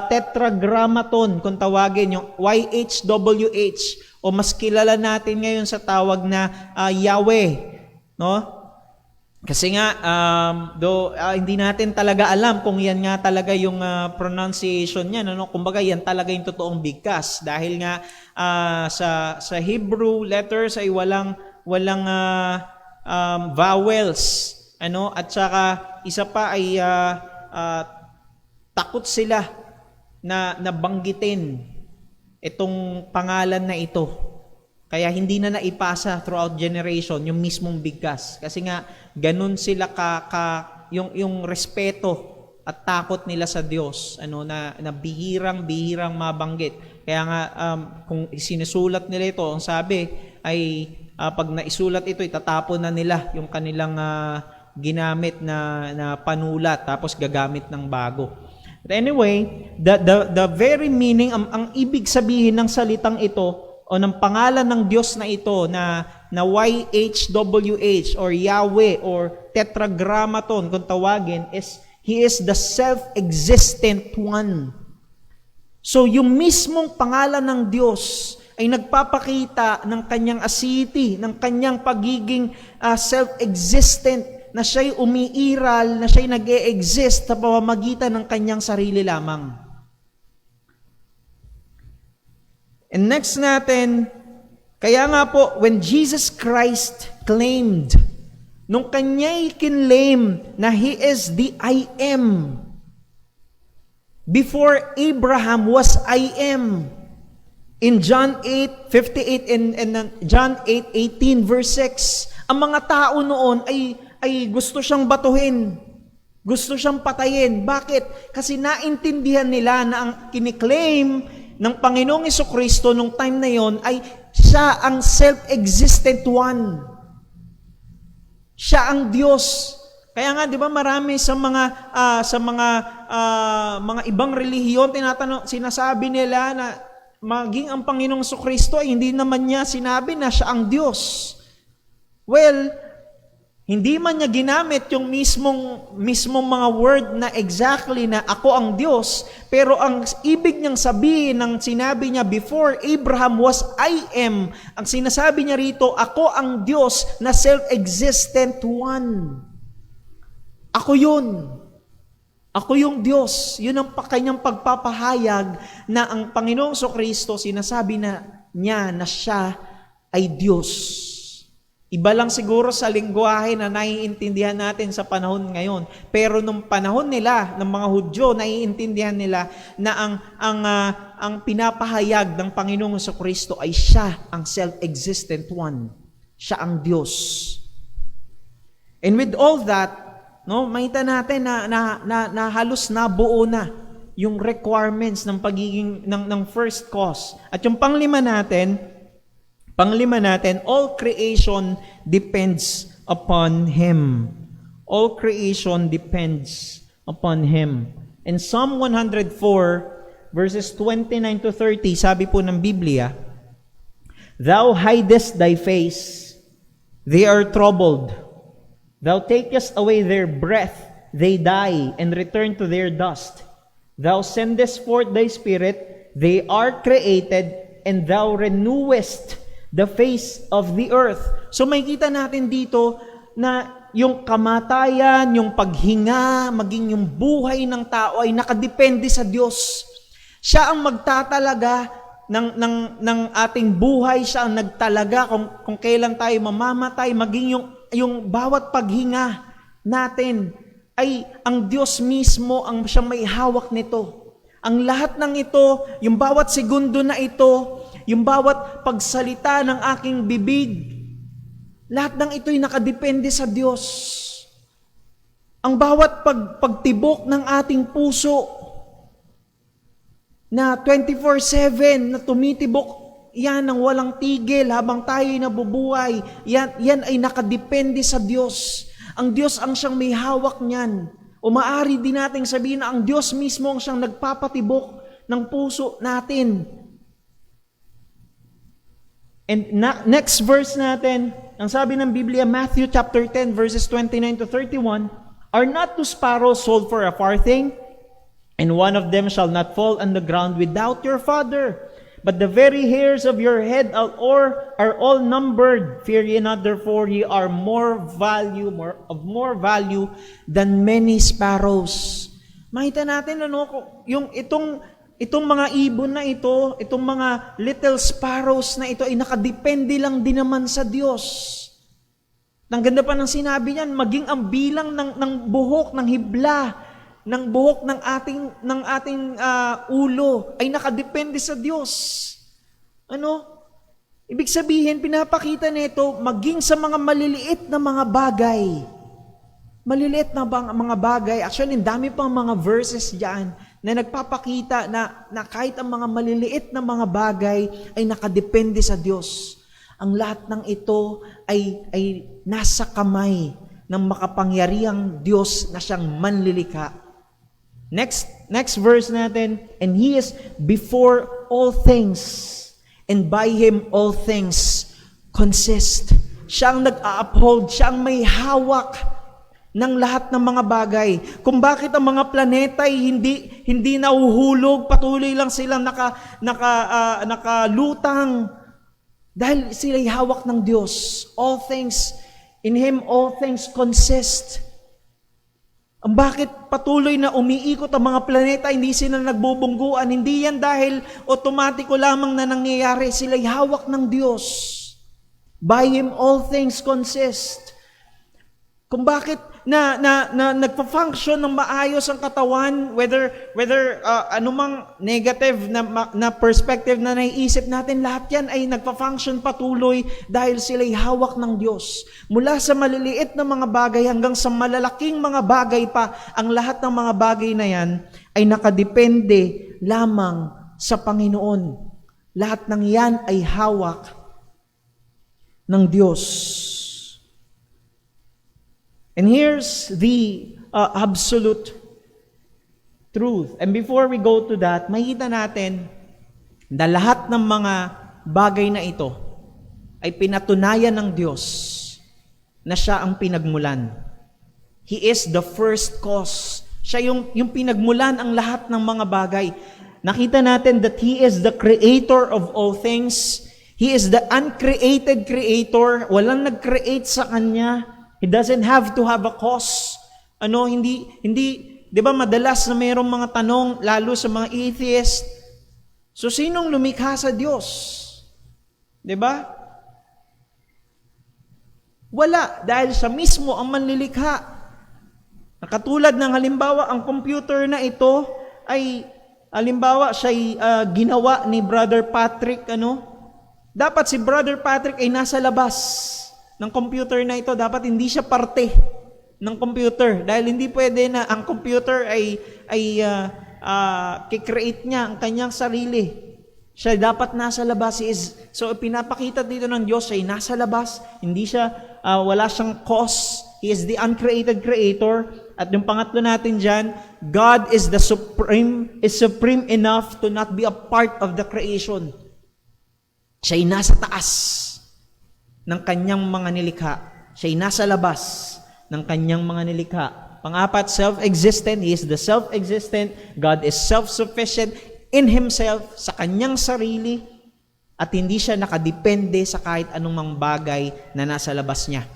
tetragrammaton, kung tawagin, yung YHWH, o mas kilala natin ngayon sa tawag na Yahweh, no? Kasi nga, hindi natin talaga alam kung yan nga talaga yung pronunciation niya, no? Kumbaga, yan talaga yung totoong bigkas. Dahil nga, sa Hebrew letters ay walang vowels, at saka isa pa ay takot sila na banggitin itong pangalan na ito. Kaya hindi na naipasa throughout generation yung mismong bigkas. Kasi nga, ganun sila yung respeto at takot nila sa Diyos, na bihirang mabanggit. Kaya nga, kung sinusulat nila ito, ang sabi ay, pag naisulat ito, itatapon na nila yung kanilang ginamit na panulat, tapos gagamit ng bago. But anyway, the very meaning, ang ibig sabihin ng salitang ito, o ng pangalan ng Diyos na ito, na YHWH, or Yahweh, or Tetragrammaton, kung tawagin, is He is the self-existent one. So, yung mismong pangalan ng Diyos ay nagpapakita ng kanyang aseity, ng kanyang pagiging self-existent, na siya'y umiiral, na siya'y nag-e-exist sa pamamagitan ng kanyang sarili lamang. And next natin, kaya nga po, when Jesus Christ claimed, nung kanya'y kinlaim na He is the I am, before Abraham was I am, in John 8:58 and John 8:18 verse 6, ang mga tao noon ay gusto siyang batuhin, gusto siyang patayin. Bakit? Kasi naintindihan nila na ang kiniklaim ng Panginoong Jesucristo nung time na yon ay siya ang self-existent one. Siya ang Diyos. Kaya nga 'di ba marami sa mga ibang relihiyon sinasabi nila na maging ang Panginoong Jesucristo ay hindi naman niya sinabi na siya ang Diyos. Well, hindi man niya ginamit yung mismong mga word na exactly na ako ang Diyos, pero ang ibig niyang sabihin ng sinabi niya before Abraham was I am, ang sinasabi niya rito, ako ang Diyos na self-existent one. Ako yun. Ako yung Diyos. Yun ang kanyang pagpapahayag na ang Panginoong Jesucristo, sinasabi niya na siya ay Diyos. Iba lang siguro sa lingwahe na naiintindihan natin sa panahon ngayon. Pero nung panahon nila, ng mga Hudyo, naiintindihan nila na ang pinapahayag ng Panginoong Jesucristo ay siya ang self-existent one. Siya ang Diyos. And with all that, makita natin na halos nabuo na yung requirements ng pagiging ng first cause. At yung panglima natin, all creation depends upon Him. All creation depends upon Him. In Psalm 104, verses 29 to 30, sabi po ng Biblia, Thou hidest thy face they are troubled. Thou takest away their breath, they die, and return to their dust. Thou sendest forth thy Spirit, they are created, and thou renewest the face of the earth. So makikita natin dito na yung kamatayan, yung paghinga, maging yung buhay ng tao ay nakadepende sa Diyos. Siya ang magtatalaga ng ating buhay, siya ang nagtalaga kung kailan tayo mamamatay, maging yung bawat paghinga natin ay ang Diyos mismo ang siyang may hawak nito. Ang lahat ng ito, yung bawat segundo na ito, yung bawat pagsalita ng aking bibig, lahat ng ito'y nakadepende sa Diyos. Ang bawat pagtibok ng ating puso na 24/7 na tumitibok, yan ang walang tigil habang tayo'y nabubuhay. Yan ay nakadepende sa Diyos. Ang Diyos ang siyang may hawak niyan. O maaari din nating sabihin na ang Diyos mismo ang siyang nagpapatibok ng puso natin. And next verse natin, ang sabi ng Biblia, Matthew chapter 10 verses 29 to 31, Are not two sparrows sold for a farthing? And one of them shall not fall on the ground without your Father. But the very hairs of your head are all numbered. Fear ye not, therefore ye are of more value than many sparrows. Makita natin yung itong mga ibon na ito, itong mga little sparrows na ito ay nakadepende lang din naman sa Diyos. Ang ganda pa ng sinabi niyan, maging ang bilang ng buhok ng hibla, ng buhok ng ating ulo ay nakadepende sa Diyos. Ibig sabihin, pinapakita nito maging sa mga maliliit na mga bagay. Maliliit na mga bagay. Actually, dami pang mga verses diyan na nagpapakita na kahit ang mga maliliit na mga bagay ay nakadepende sa Diyos. Ang lahat ng ito ay nasa kamay ng makapangyarihang Diyos na siyang manlilikha. Next verse natin, and He is before all things, and by Him all things consist. Siya ang nag-a-uphold, siya ang may hawak ng lahat ng mga bagay. Kung bakit ang mga planeta ay hindi nahuhulog, patuloy lang silang nakalutang, dahil sila'y hawak ng Diyos. All things, in Him all things consist. Ang bakit patuloy na umiikot ang mga planeta, hindi sila nagbubungguan, hindi yan dahil otomatiko lamang na nangyayari, sila'y hawak ng Diyos. By Him all things consist. Kung bakit na nagpa-function ng maayos ang katawan, whether anumang negative na perspective na naiisip natin, lahat yan ay nagpa-function patuloy dahil sila'y hawak ng Diyos. Mula sa maliliit na mga bagay hanggang sa malalaking mga bagay pa, ang lahat ng mga bagay na yan ay nakadepende lamang sa Panginoon. Lahat ng yan ay hawak ng Diyos. And here's the absolute truth. And before we go to that, makita natin na lahat ng mga bagay na ito ay pinatunayan ng Diyos na siya ang pinagmulan. He is the first cause. Siya yung pinagmulan ang lahat ng mga bagay. Nakita natin that He is the creator of all things. He is the uncreated creator. Walang nag-create sa Kanya. He doesn't have to have a cause. Hindi, 'di ba madalas na mayroong mga tanong lalo sa mga atheist. So sinong lumikha sa Diyos? 'Di ba? Wala, dahil siya mismo ang manlilikha. Nakatulad ng halimbawa, ang computer na ito ay halimbawa siya'y ginawa ni Brother Patrick, Dapat si Brother Patrick ay nasa labas ng computer na ito, dapat hindi siya parte ng computer dahil hindi pwede na ang computer ay kikreate niya ang kanyang sarili. Siya dapat nasa labas. So pinapakita dito ng Diyos, siya ay nasa labas, hindi siya, wala siyang cause. He is the uncreated creator. At yung pangatlo natin dyan, God is supreme enough to not be a part of the creation. Siya ay nasa taas ng kanyang mga nilikha. Siya'y nasa labas ng kanyang mga nilikha. Pang-apat, self-existent. He is the self-existent. God is self-sufficient in Himself, sa kanyang sarili, at hindi siya nakadepende sa kahit anumang bagay na nasa labas niya.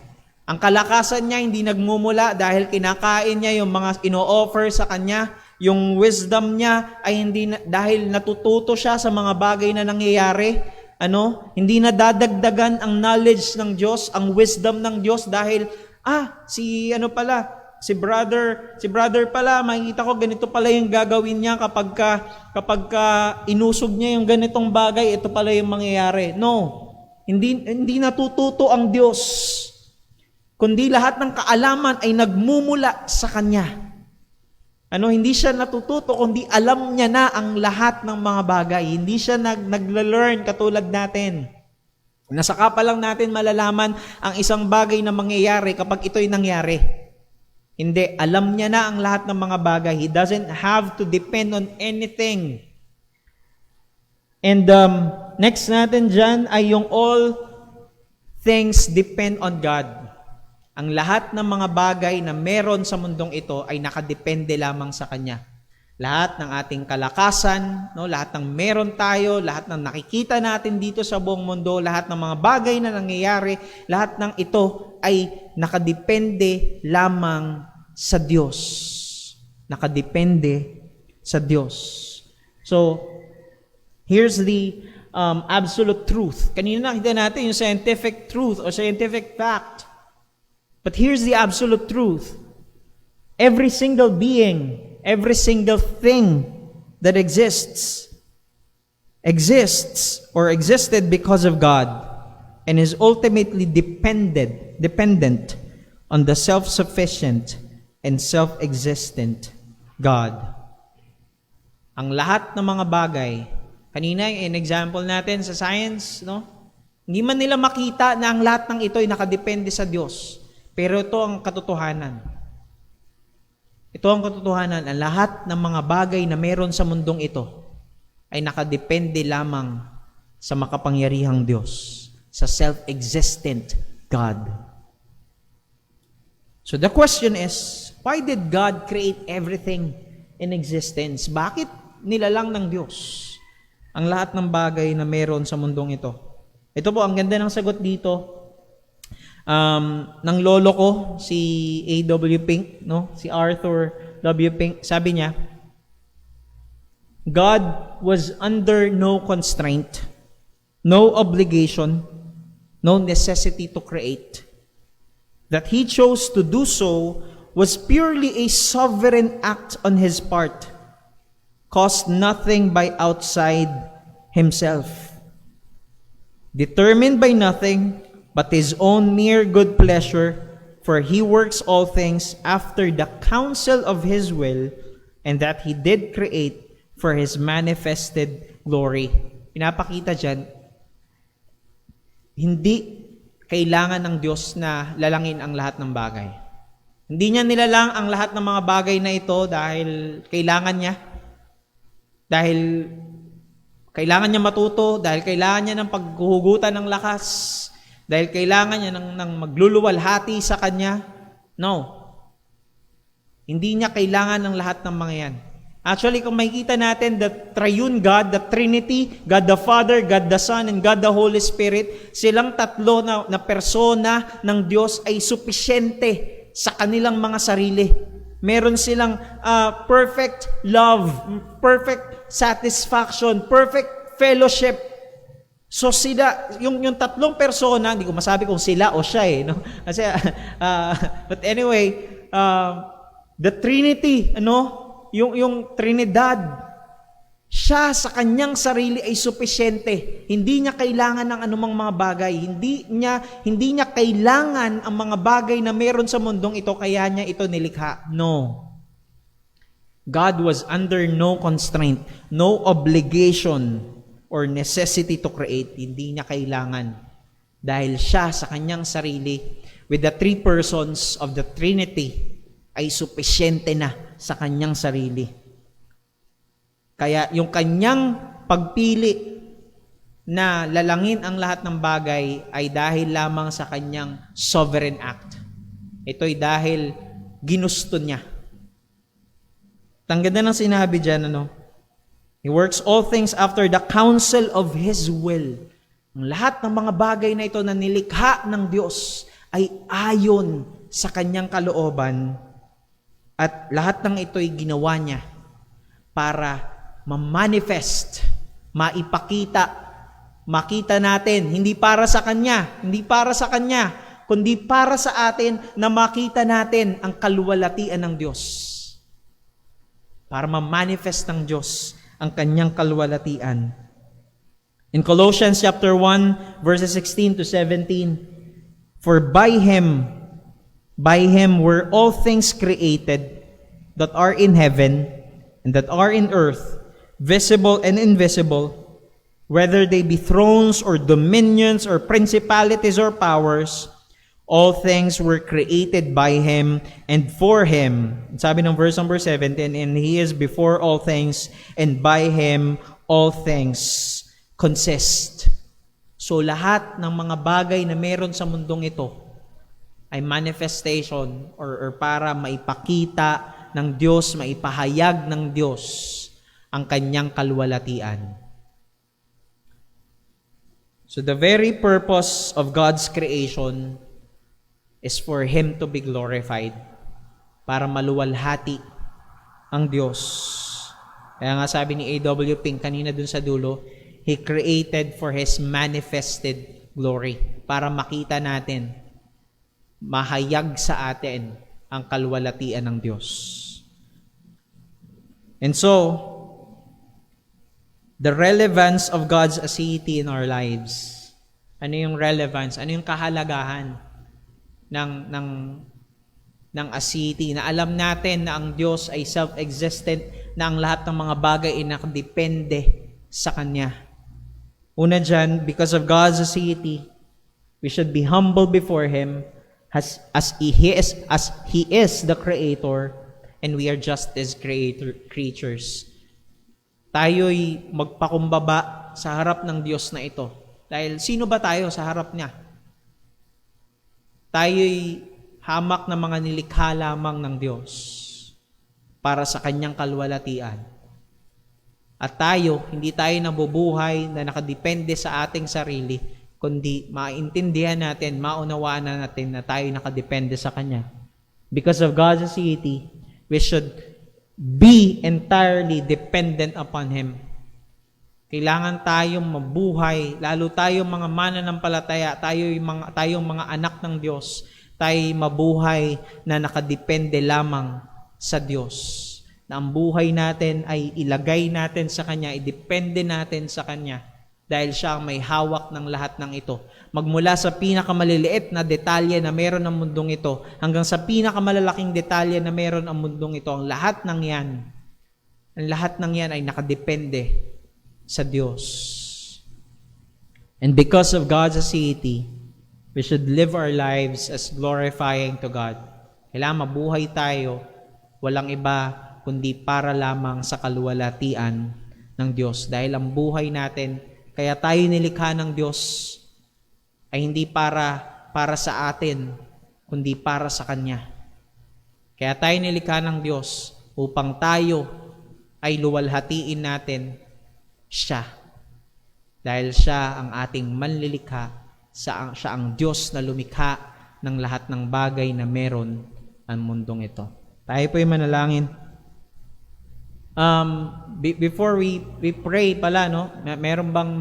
Ang kalakasan niya hindi nagmumula dahil kinakain niya yung mga ino-offer sa kanya. Yung wisdom niya ay hindi dahil natututo siya sa mga bagay na nangyayari. Hindi na dadagdagan ang knowledge ng Diyos, ang wisdom ng Diyos dahil si brother pala, makikita ko ganito pala yung gagawin niya kapag inusog niya yung ganitong bagay, ito pala yung mangyayari. No. Hindi natututo ang Diyos, kundi lahat ng kaalaman ay nagmumula sa Kanya. Hindi siya natututo, kundi alam niya na ang lahat ng mga bagay. Hindi siya nagla-learn katulad natin. Nasaka pa lang natin malalaman ang isang bagay na mangyayari kapag ito'y nangyari. Hindi, alam niya na ang lahat ng mga bagay. He doesn't have to depend on anything. And next natin dyan ay yung all things depend on God. Ang lahat ng mga bagay na meron sa mundong ito ay nakadepende lamang sa Kanya. Lahat ng ating kalakasan, lahat ng meron tayo, lahat ng nakikita natin dito sa buong mundo, lahat ng mga bagay na nangyayari, lahat ng ito ay nakadepende lamang sa Diyos. Nakadepende sa Diyos. So, here's the absolute truth. Kanina nakita natin yung scientific truth or scientific fact. But here's the absolute truth. Every single being, every single thing that exists or existed because of God and is ultimately dependent on the self-sufficient and self-existent God. Ang lahat ng mga bagay, kanina yung example natin sa science, hindi man nila makita na ang lahat ng ito ay nakadepende sa Diyos. Pero ito ang katotohanan. Ito ang katotohanan. Ang lahat ng mga bagay na meron sa mundong ito ay nakadepende lamang sa makapangyarihang Diyos, sa self-existent God. So the question is, why did God create everything in existence? Bakit nilalang ng Diyos ang lahat ng bagay na meron sa mundong ito? Ito po, ang ganda ng sagot dito. Ng lolo ko, si A.W. Pink, si Arthur W. Pink, sabi niya, God was under no constraint, no obligation, no necessity to create. That He chose to do so was purely a sovereign act on His part, caused nothing by outside Himself, determined by nothing but His own mere good pleasure, for He works all things after the counsel of His will, and that He did create for His manifested glory. Pinapakita dyan, hindi kailangan ng Diyos na lalangin ang lahat ng bagay. Hindi niya nilalang ang lahat ng mga bagay na ito dahil kailangan niya. Dahil kailangan niya matuto, dahil kailangan niya ng paghuhugutan ng lakas, dahil kailangan niya ng magluluwalhati sa Kanya. No. Hindi niya kailangan ng lahat ng mga yan. Actually, kung makikita natin, the triune God, the Trinity, God the Father, God the Son, and God the Holy Spirit, silang tatlo na persona ng Diyos ay supisyente sa kanilang mga sarili. Meron silang perfect love, perfect satisfaction, perfect fellowship. So sila, yung tatlong persona, hindi ko masabi kung sila o siya Kasi, but anyway, the Trinity, yung Trinidad, siya sa kanyang sarili ay supisyente. Hindi niya kailangan ng anumang mga bagay. Hindi niya kailangan ang mga bagay na meron sa mundong ito, kaya niya ito nilikha. No. God was under no constraint, no obligation, or necessity to create. Hindi niya kailangan. Dahil siya sa kanyang sarili, with the three persons of the Trinity, ay supisyente na sa kanyang sarili. Kaya yung kanyang pagpili na lalangin ang lahat ng bagay ay dahil lamang sa kanyang sovereign act. Ito'y dahil ginusto niya. Tangganda ng sinabi dyan, He works all things after the counsel of His will. Ang lahat ng mga bagay na ito na nilikha ng Diyos ay ayon sa kanyang kalooban, at lahat ng ito'y ginawa niya para ma-manifest, maipakita, makita natin, hindi para sa Kanya, kundi para sa atin na makita natin ang kaluwalhatian ng Diyos. Para ma-manifest ng Diyos ang Kanyang kaluwalhatian. In Colossians chapter 1, verses 16 to 17, For by Him were all things created that are in heaven and that are in earth, visible and invisible, whether they be thrones or dominions or principalities or powers, all things were created by Him and for Him. Sabi ng verse number 17, and He is before all things, and by Him all things consist. So lahat ng mga bagay na meron sa mundong ito ay manifestation or para maipakita ng Diyos, maipahayag ng Diyos ang Kanyang kaluwalhatian. So the very purpose of God's creation is for Him to be glorified, para maluwalhati ang Diyos. Kaya nga sabi ni A.W. Pink kanina dun sa dulo, He created for His manifested glory, para makita natin, mahayag sa atin ang kaluwalhatian ng Diyos. And so, the relevance of God's aseity in our lives. Ano yung relevance? Ano yung kahalagahan ng aseity? Na alam natin na ang Diyos ay self-existent, na ang lahat ng mga bagay ay nakadepende sa Kanya. Una dyan, because of God's aseity, we should be humble before Him as He is the Creator, and we are just His creatures. Tayo'y magpakumbaba sa harap ng Diyos na ito. Dahil sino ba tayo sa harap niya? Tayo'y hamak na mga nilikha lamang ng Diyos para sa Kanyang kaluwalhatian. At tayo, hindi tayo nabubuhay na nakadepende sa ating sarili, kundi maintindihan natin, maunawaan natin na tayo nakadepende sa Kanya. Because of God's aseity, we should be entirely dependent upon Him. Kailangan tayong mabuhay, lalo tayong mga mananampalataya, tayong mga anak ng Diyos, tayo'y mabuhay na nakadepende lamang sa Diyos. Na ang buhay natin ay ilagay natin sa Kanya, idepende natin sa Kanya, dahil Siya ang may hawak ng lahat ng ito. Magmula sa pinakamaliliit na detalye na meron ang mundong ito, hanggang sa pinakamalalaking detalye na meron ang mundong ito, ang lahat ng yan ay nakadepende sa Diyos. And because of God's aseity, we should live our lives as glorifying to God. Kailangan mabuhay tayo, walang iba kundi para lamang sa kaluwalhatian ng Diyos. Dahil ang buhay natin, kaya tayo nilikha ng Diyos, ay hindi para sa atin, kundi para sa Kanya. Kaya tayo nilikha ng Diyos upang tayo ay luwalhatiin natin Siya. Dahil Siya ang ating manlilikha, siya ang Diyos na lumikha ng lahat ng bagay na meron ang mundong ito. Tayo po'y manalangin. Before we pray pala, meron bang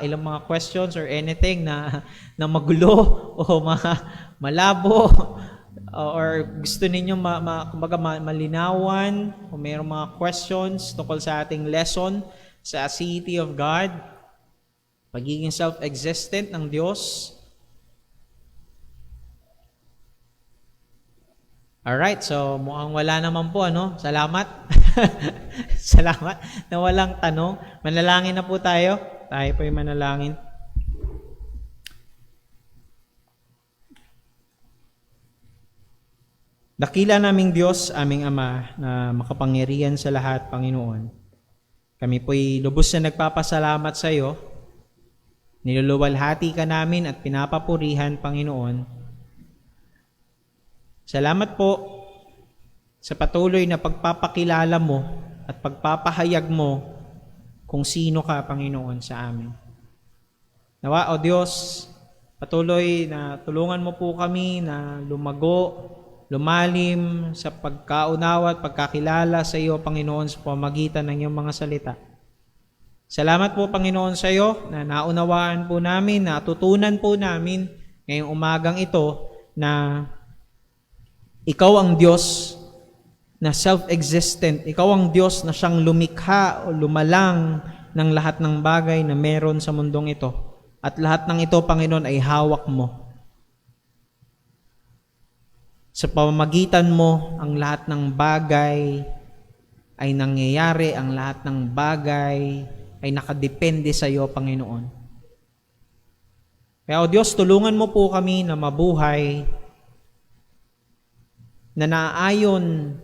ilang mga questions or anything na magulo o malabo or gusto ninyo malinawan o meron mga questions tungkol sa ating lesson sa aseity of God, pagiging self-existent ng Diyos? Alright, so mukhang wala naman po, Salamat. Salamat na walang tanong. Manalangin na po tayo. Tayo po yung manalangin. Dakila naming Diyos, aming Ama, na makapangyarihan sa lahat, Panginoon. Kami po'y lubos na nagpapasalamat sa iyo Niluluwalhati ka namin at pinapapurihan, Panginoon. Salamat po sa patuloy na pagpapakilala mo at pagpapahayag mo kung sino ka, Panginoon, sa amin. Nawa, O Diyos, patuloy na tulungan mo po kami na lumago, lumalim sa pagkaunawa at pagkakilala sa iyo, Panginoon, sa pamamagitan ng iyong mga salita. Salamat po, Panginoon, sa iyo na naunawaan po namin, natutunan po namin ngayong umagang ito na ikaw ang Diyos na self-existent. Ikaw ang Diyos na siyang lumikha o lumalang ng lahat ng bagay na meron sa mundong ito. At lahat ng ito, Panginoon, ay hawak mo. Sa pamamagitan mo, ang lahat ng bagay ay nangyayari, ang lahat ng bagay ay nakadepende sa iyo, Panginoon. Kaya, O Diyos, tulungan mo po kami na mabuhay na naayon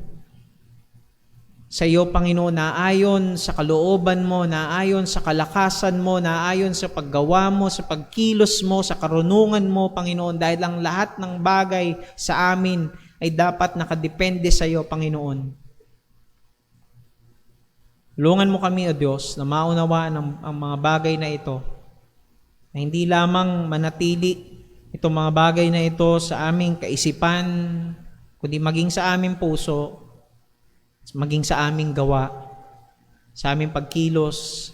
sa iyo, Panginoon, naayon sa kalooban mo, naayon sa kalakasan mo, naayon sa paggawa mo, sa pagkilos mo, sa karunungan mo, Panginoon, dahil ang lahat ng bagay sa amin ay dapat nakadepende sa iyo, Panginoon. Tulungan mo kami, O Diyos, na maunawaan ang mga bagay na ito, na hindi lamang manatili itong mga bagay na ito sa aming kaisipan, kundi maging sa aming puso, maging sa aming gawa, sa aming pagkilos,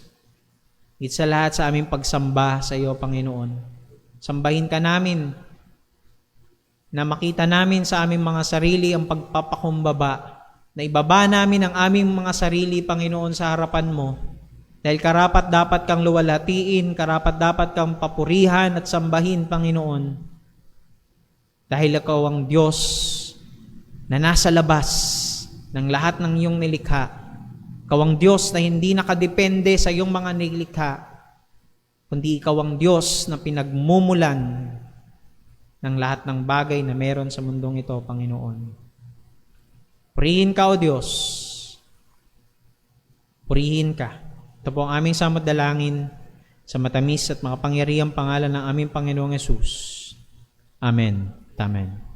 higit sa lahat sa aming pagsamba sa iyo, Panginoon. Sambahin ka namin, na makita namin sa aming mga sarili ang pagpapakumbaba, na ibaba namin ang aming mga sarili, Panginoon, sa harapan mo, dahil karapat dapat kang luwalhatiin, karapat dapat kang papurihan at sambahin, Panginoon, dahil ikaw ang Diyos na nasa labas ng lahat ng iyong nilikha. Ikaw ang Diyos na hindi nakadepende sa iyong mga nilikha, kundi ikaw ang Diyos na pinagmumulan ng lahat ng bagay na meron sa mundong ito, Panginoon. Purihin ka, O Diyos. Purihin ka. Ito po ang aming samot dalangin sa matamis at makapangyarihang pangalan ng aming Panginoong Yesus. Amen. Amen.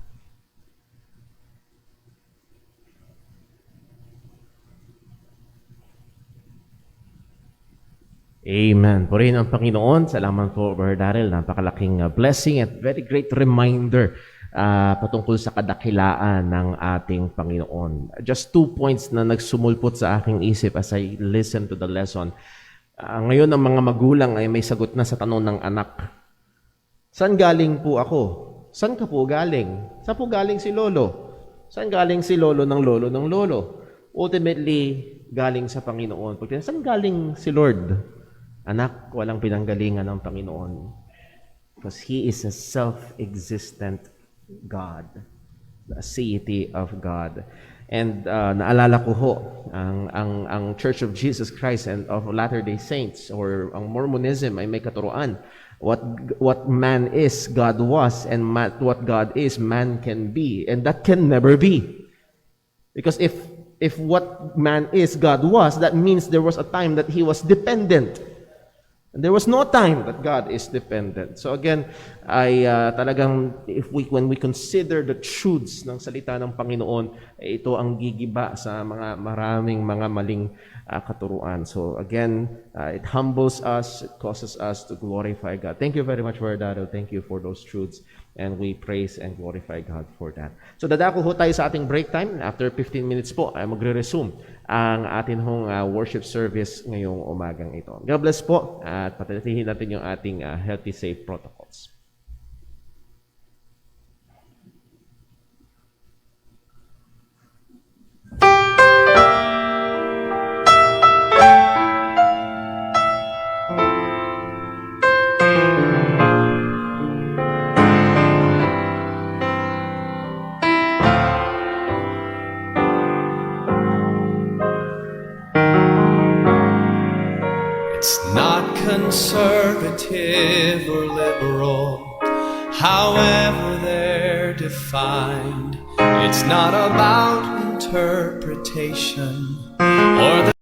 Amen. Purihin ang Panginoon. Salamat po, Brother Daryl. Napakalaking blessing at very great reminder patungkol sa kadakilaan ng ating Panginoon. Just 2 points na nagsumulpot sa aking isip as I listen to the lesson. Ngayon, ang mga magulang ay may sagot na sa tanong ng anak. Saan galing po ako? Saan ka po galing? Saan po galing si Lolo? Saan galing si Lolo ng Lolo ng Lolo? Ultimately, galing sa Panginoon. Saan galing si Lord? Anak, walang pinanggalingan ng Panginoon. Because He is a self-existent God. The deity of God. And naalala ko ho, ang Church of Jesus Christ and of Latter-day Saints or ang Mormonism ay may katuruan. What man is, God was, and what God is, man can be. And that can never be. Because if what man is, God was, that means there was a time that He was dependent. And there was no time that God is dependent. So again, talagang when we consider the truths ng salita ng Panginoon, ito ang gigiba sa maraming mga maling katuruan. So again, it humbles us, it causes us to glorify God. Thank you very much, Brother Daryl. Thank you for those truths. And we praise and glorify God for that. So dadako ho tayo sa ating break time. After 15 minutes po, ay magre-resume ang ating worship service ngayong umagang ito. God bless po at patatihin natin yung ating healthy, safe protocols. It's not conservative or liberal, however they're defined. It's not about interpretation or the